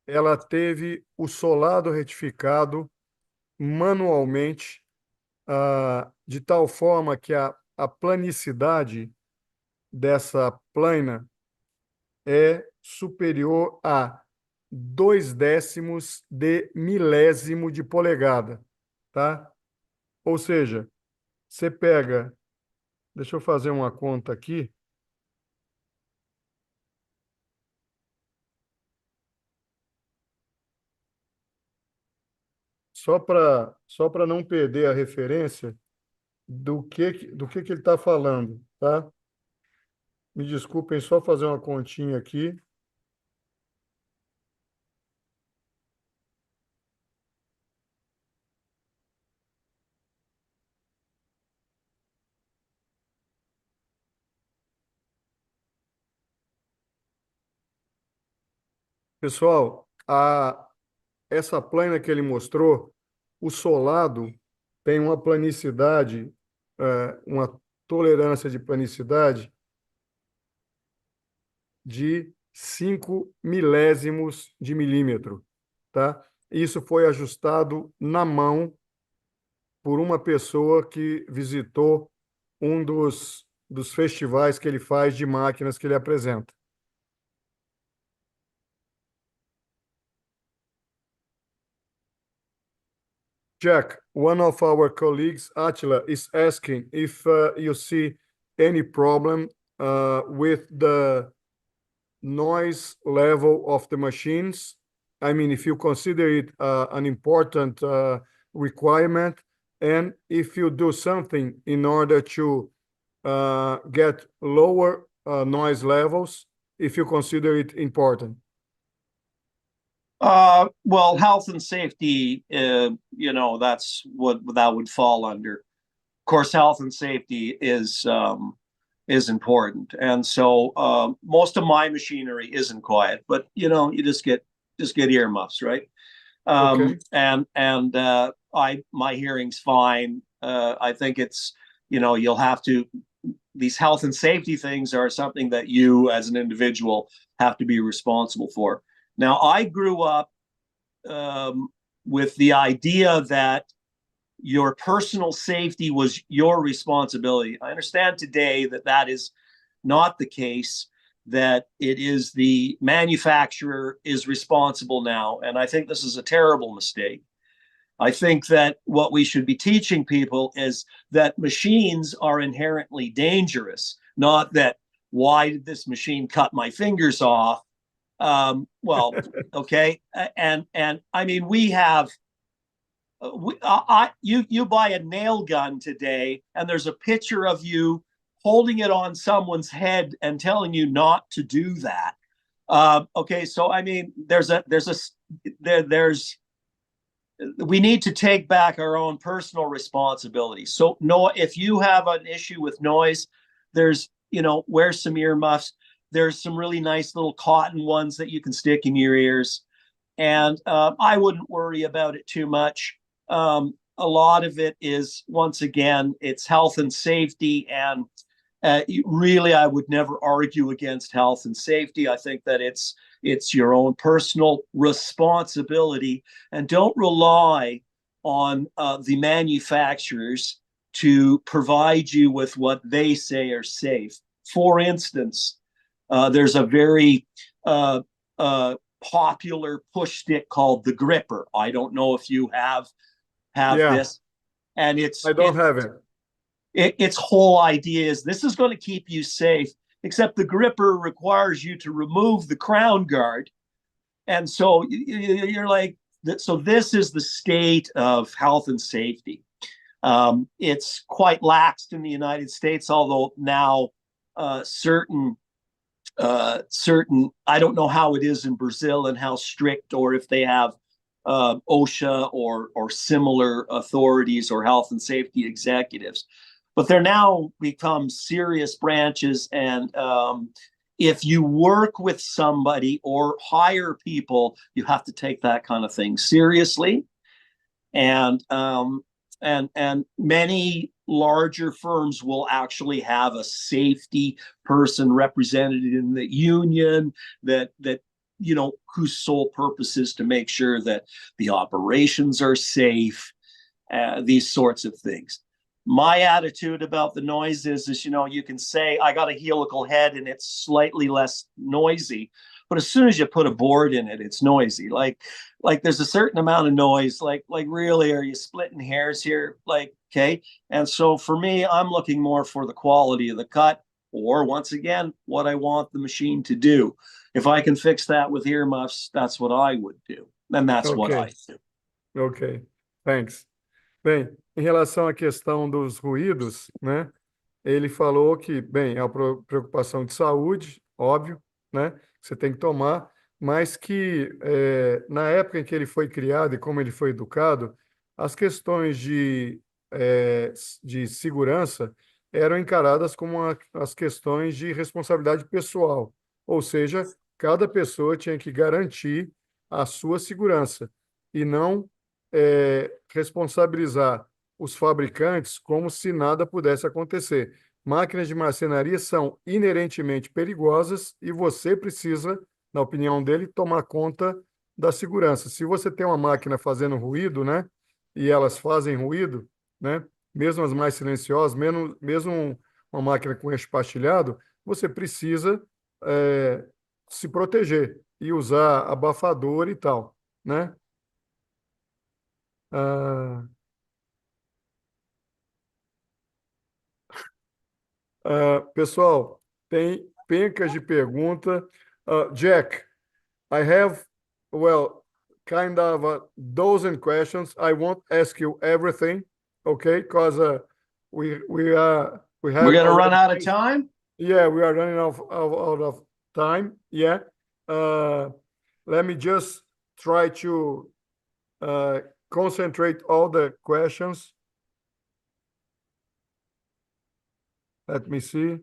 Speaker 2: ela teve o solado retificado manualmente, de tal forma que a planicidade dessa plana é superior a 0,2 de milésimo de polegada, tá? Ou seja, você pega, deixa eu fazer uma conta aqui, só para não perder a referência do que ele está falando, tá? Me desculpem, só fazer uma continha aqui. Pessoal, essa plana que ele mostrou, o solado tem uma planicidade, uma tolerância de planicidade de 5 milésimos de milímetro, tá? Isso foi ajustado na mão por uma pessoa que visitou um dos festivais que ele faz de máquinas que ele apresenta. Jack, one of our colleagues, Attila, is asking if you see any problem with the noise level of the machines. I mean, if you consider it an important requirement, and if you do something in order to get lower noise levels, if you consider it important.
Speaker 3: Well, health and safety, that's what that would fall under. Of course, health and safety is important, and so most of my machinery isn't quiet. But you just get earmuffs, right?
Speaker 2: Okay.
Speaker 3: And my hearing's fine. I think it's you'll have to. These health and safety things are something that you, as an individual, have to be responsible for. Now, I grew up with the idea that your personal safety was your responsibility. I understand today that that is not the case, that it is the manufacturer is responsible now. And I think this is a terrible mistake. I think that what we should be teaching people is that machines are inherently dangerous, not that why did this machine cut my fingers off? Well, okay, and I mean we have. You buy a nail gun today, and there's a picture of you holding it on someone's head and telling you not to do that. Okay, so I mean, we need to take back our own personal responsibility. So, no, if you have an issue with noise, there's wear some earmuffs. There's some really nice little cotton ones that you can stick in your ears, and I wouldn't worry about it too much. A lot of it is, once again, it's health and safety, and really, I would never argue against health and safety. I think that it's your own personal responsibility, and don't rely on the manufacturers to provide you with what they say are safe. For instance, there's a very popular push stick called the gripper. I don't know if you have
Speaker 2: Yeah,
Speaker 3: this, and
Speaker 2: I don't have it.
Speaker 3: its whole idea is this is going to keep you safe, except the gripper requires you to remove the crown guard. And so you're like, so this is the state of health and safety. It's quite laxed in the United States, although now certain, I don't know how it is in Brazil and how strict, or if they have OSHA or similar authorities or health and safety executives. But they're now become serious branches, and if you work with somebody or hire people, you have to take that kind of thing seriously. And and many larger firms will actually have a safety person represented in the union that whose sole purpose is to make sure that the operations are safe, these sorts of things. My attitude about the noise is you can say I got a helical head and it's slightly less noisy, but as soon as you put a board in it, it's noisy. Like there's a certain amount of noise. Like really, are you splitting hairs here? Okay. And so for me, I'm looking more for the quality of the cut, or once again, what I want the machine to do. If I can fix that with earmuffs, that's what I would do. And that's what I do.
Speaker 2: Ok, thanks. Bem, em relação à questão dos ruídos, né? Ele falou que, bem, é uma preocupação de saúde, óbvio, né? Você tem que tomar, mas que na época em que ele foi criado e como ele foi educado, as questões de segurança eram encaradas como as questões de responsabilidade pessoal, ou seja, cada pessoa tinha que garantir a sua segurança e não responsabilizar os fabricantes como se nada pudesse acontecer. Máquinas de marcenaria são inerentemente perigosas e você precisa, na opinião dele, tomar conta da segurança. Se você tem uma máquina fazendo ruído, né, e elas fazem ruído, né, mesmo as mais silenciosas, mesmo uma máquina com eixo pastilhado, você precisa se proteger e usar abafador e tal, né? Pessoal, tem pencas de pergunta. Jack, I have, well, kind of a dozen questions. I won't ask you everything, okay? Because we have.
Speaker 3: We're going to run out of time?
Speaker 2: Yeah, we are running out of time. Yeah. Let me just try to concentrate all the questions. Let me see.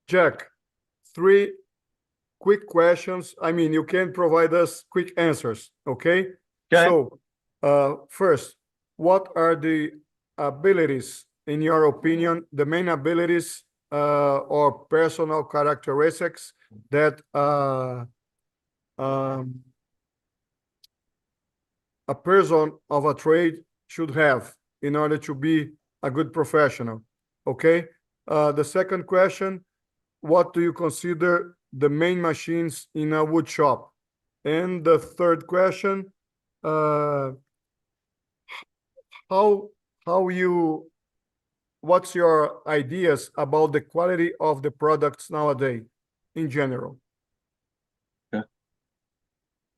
Speaker 2: Jack, 3 quick questions. I mean, you can provide us quick answers, okay? So, first, what are the abilities, in your opinion, the main abilities or personal characteristics that a person of a trade should have in order to be a good professional, okay? The second question, what do you consider the main machines in a wood shop? And the third question, what's your ideas about the quality of the products nowadays in general?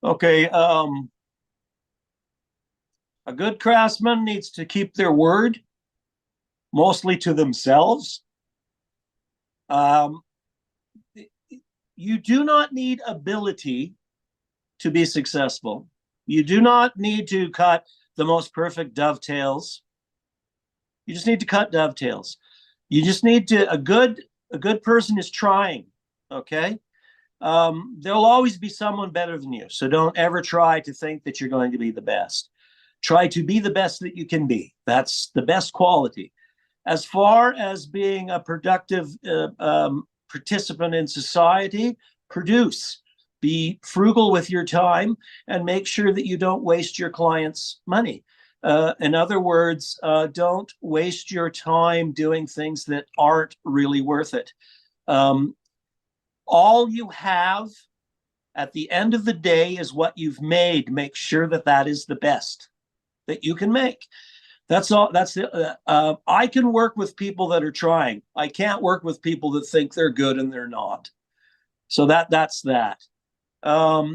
Speaker 3: Okay. A good craftsman needs to keep their word, mostly to themselves. You do not need ability to be successful. You do not need to cut the most perfect dovetails. You just need to cut dovetails. You just need to, a good person is trying, okay? There'll always be someone better than you. So don't ever try to think that you're going to be the best. Try to be the best that you can be. That's the best quality. As far as being a productive participant in society, produce. Be frugal with your time and make sure that you don't waste your clients' money. In other words, don't waste your time doing things that aren't really worth it. All you have at the end of the day is what you've made. Make sure that that is the best that you can make. That's all. That's it. I can work with people that are trying. I can't work with people that think they're good and they're not. So that's that. Now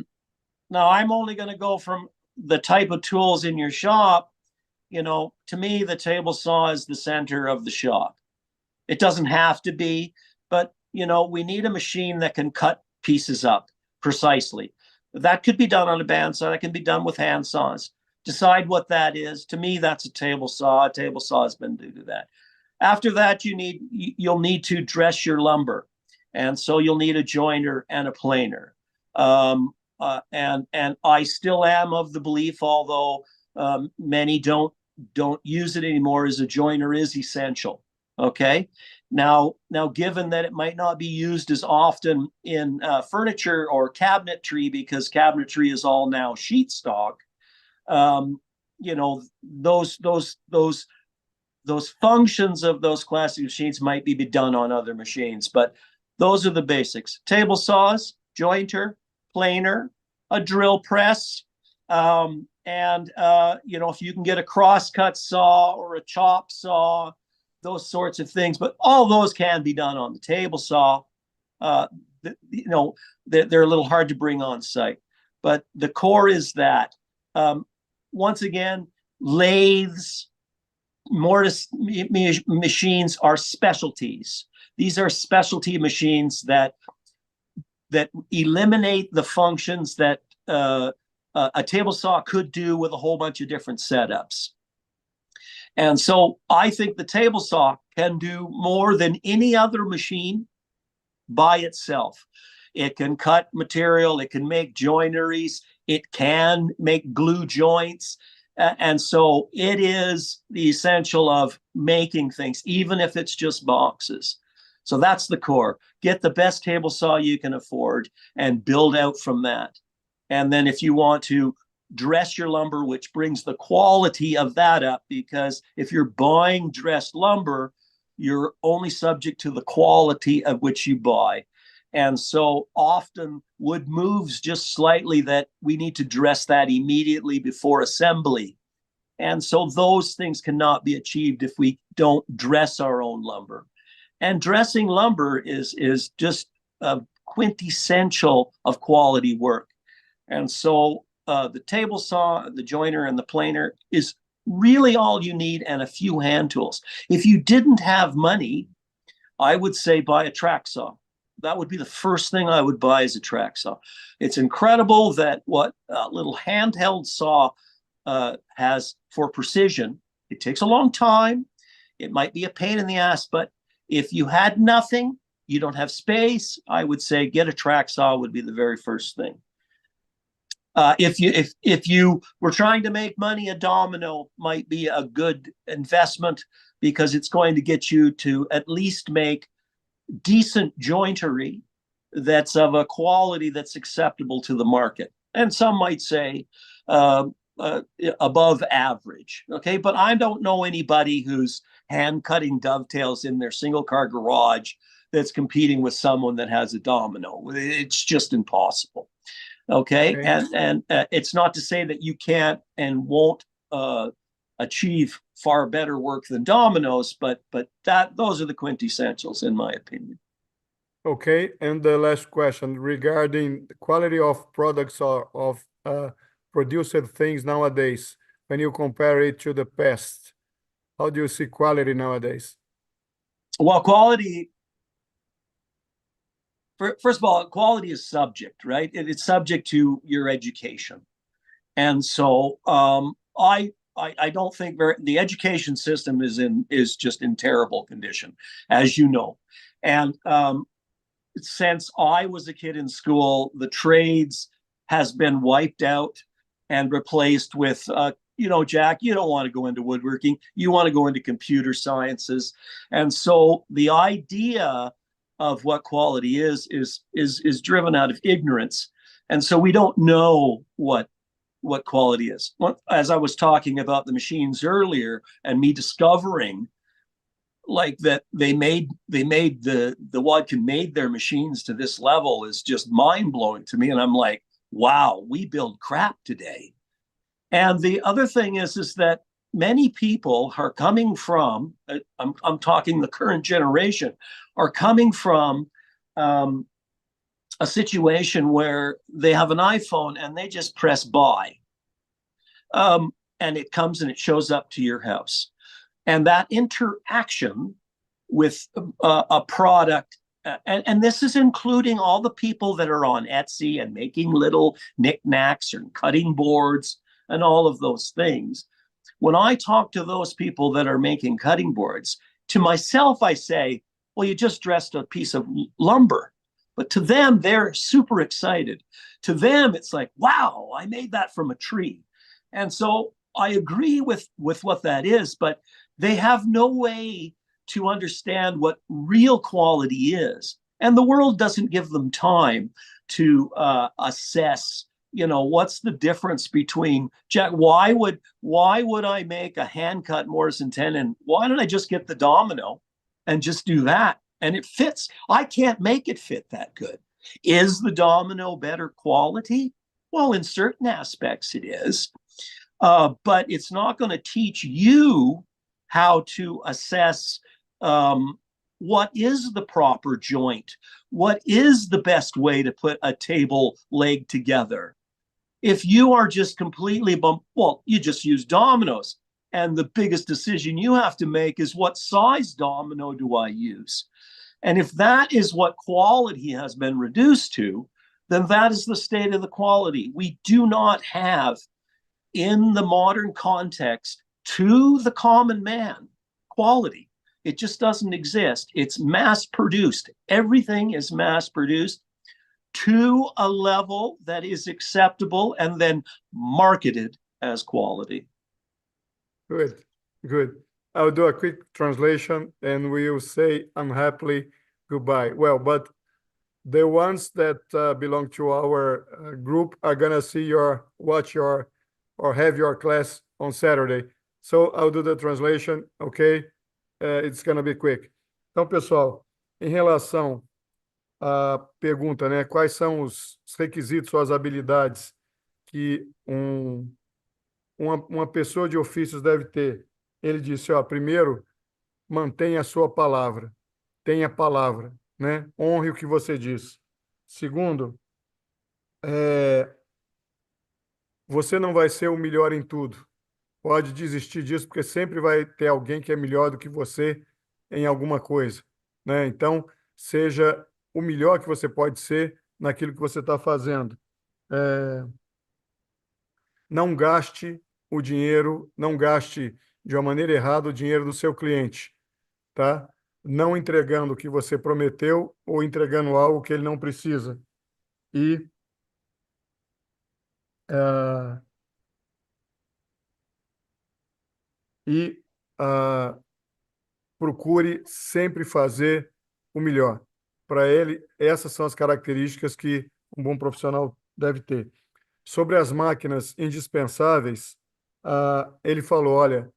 Speaker 3: I'm only going to go from the type of tools in your shop. You know, to me, the table saw is the center of the shop. It doesn't have to be, but you know, we need a machine that can cut pieces up precisely. That could be done on a bandsaw. That can be done with hand saws. Decide what that is. To me, that's a table saw. A table saw has been due to that. After that, you'll need to dress your lumber, and so you'll need a joiner and a planer. And I still am of the belief, although many don't use it anymore, as a joiner is essential. Okay. Now, given that it might not be used as often in furniture or cabinetry, because cabinetry is all now sheet stock, you know, those functions of those classic machines might be done on other machines, but those are the basics. Table saws, jointer, planer, a drill press, and you know, if you can get a crosscut saw or a chop saw, those sorts of things, but all those can be done on the table saw. You know, they're a little hard to bring on site, but the core is that. Once again, lathes, mortise machines are specialties. These are specialty machines that eliminate the functions that a table saw could do with a whole bunch of different setups. And so I think the table saw can do more than any other machine by itself. It can cut material, it can make joineries, it can make glue joints. And so it is the essential of making things, even if it's just boxes. So that's the core. Get the best table saw you can afford and build out from that. And then if you want to dress your lumber, which brings the quality of that up, because if you're buying dressed lumber, you're only subject to the quality of which you buy. And so often wood moves just slightly, that we need to dress that immediately before assembly. And so those things cannot be achieved if we don't dress our own lumber. And dressing lumber is just a quintessential of quality work. And so the table saw, the joiner, and the planer is really all you need, and a few hand tools. If you didn't have money, I would say buy a track saw. That would be the first thing I would buy, is a track saw. It's incredible that what a little handheld saw has for precision. It takes a long time. It might be a pain in the ass, but if you had nothing, you don't have space, I would say get a track saw would be the very first thing. If you were trying to make money, a domino might be a good investment, because it's going to get you to at least make decent jointery that's of a quality that's acceptable to the market. And some might say above average. Okay, but I don't know anybody who's hand cutting dovetails in their single car garage that's competing with someone that has a domino. It's just impossible. Okay. And it's not to say that you can't and won't achieve far better work than dominoes, but those are the quintessentials, in my opinion.
Speaker 2: Okay, and the last question regarding the quality of products or of produced things nowadays, when you compare it to the past, how do you see quality nowadays?
Speaker 3: Well, quality, first of all, quality is subject, right? It's subject to your education. And so I don't think the education system is just in terrible condition, as you know. And since I was a kid in school, the trades has been wiped out and replaced with, you know, Jack, you don't want to go into woodworking. You want to go into computer sciences. And so the idea of what quality is driven out of ignorance. And so we don't know what quality is. As I was talking about the machines earlier, and me discovering like that they made the Woodworking made their machines to this level is just mind-blowing to me. And I'm like, wow, we build crap today. And the other thing is that many people are coming from, I'm talking the current generation, are coming from a situation where they have an iPhone and they just press buy. And it comes and it shows up to your house. And that interaction with a product, and this is including all the people that are on Etsy and making little knickknacks and cutting boards and all of those things. When I talk to those people that are making cutting boards, to myself, I say, well, you just dressed a piece of lumber. But to them, they're super excited. To them, it's like, wow, I made that from a tree. And so I agree with what that is, but they have no way to understand what real quality is. And the world doesn't give them time to assess, what's the difference between, Jack, why would I make a hand-cut Morse and tenon? Why don't I just get the domino and just do that? And it fits. I can't make it fit that good. Is the domino better quality? Well, in certain aspects it is. But it's not going to teach you how to assess what is the proper joint, what is the best way to put a table leg together. If you are just completely you just use dominoes. And the biggest decision you have to make is, what size domino do I use? And if that is what quality has been reduced to, then that is the state of the quality. We do not have, in the modern context, to the common man, quality. It just doesn't exist. It's mass produced. Everything is mass produced to a level that is acceptable and then marketed as quality.
Speaker 2: Good, good. I'll do a quick translation and we will say unhappily goodbye. Well, but the ones that belong to our group are gonna see watch your, or have your class on Saturday. So I'll do the translation, okay? It's gonna be quick. Então, pessoal, em relação à pergunta, né? Quais são os requisitos ou as habilidades que uma pessoa de ofícios deve ter? Ele disse, primeiro, mantenha a sua palavra, tenha palavra, né? Honre o que você diz. Segundo, você não vai ser o melhor em tudo. Pode desistir disso, porque sempre vai ter alguém que é melhor do que você em alguma coisa, né? Então, seja o melhor que você pode ser naquilo que você está fazendo. Não gaste o dinheiro, não gaste de uma maneira errada o dinheiro do seu cliente, tá? Não entregando o que você prometeu ou entregando algo que ele não precisa. E procure sempre fazer o melhor. Para ele, essas são as características que um bom profissional deve ter. Sobre as máquinas indispensáveis, ele falou, olha,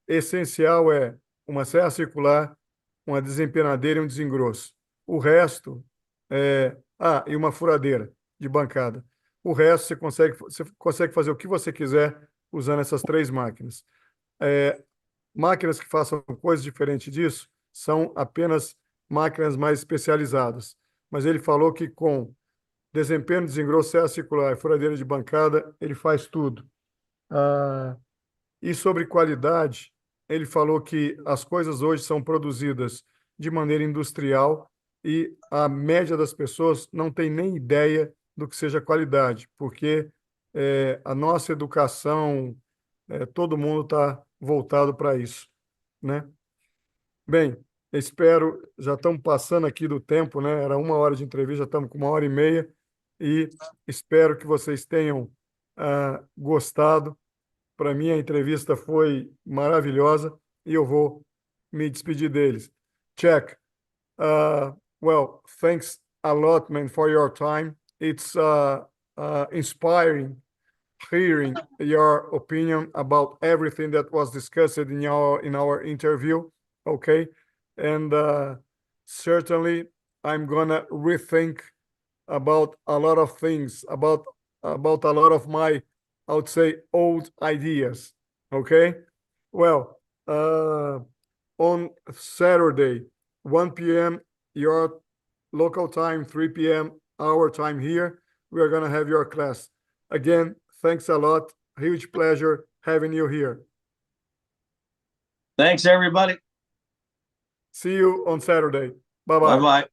Speaker 2: essencial é uma serra circular, uma desempenadeira e um desengrosso. O resto e uma furadeira de bancada. O resto você consegue fazer o que você quiser usando essas 3 máquinas. Máquinas que façam coisas diferentes disso são apenas máquinas mais especializadas. Mas ele falou que com desempenho, desengrosso, serra circular e furadeira de bancada, ele faz tudo. E sobre qualidade, ele falou que as coisas hoje são produzidas de maneira industrial e a média das pessoas não tem nem ideia do que seja qualidade, porque a nossa educação, todo mundo está voltado para isso, né? Bem, espero, já estamos passando aqui do tempo, né? Era 1 hora de entrevista, já estamos com 1h30 e espero que vocês tenham gostado. Para mim, a entrevista foi maravilhosa e eu vou me despedir deles. Jack, well, thanks a lot, man, for your time. It's inspiring hearing your opinion about everything that was discussed in our interview, okay? And certainly, I'm gonna rethink about a lot of things, about a lot of my, I would say, old ideas. Okay? Well, on Saturday, 1 p.m. your local time, 3 p.m. our time here, we are going to have your class. Again, thanks a lot. Huge pleasure having you here.
Speaker 3: Thanks, everybody.
Speaker 2: See you on Saturday. Bye-bye.
Speaker 3: Bye-bye.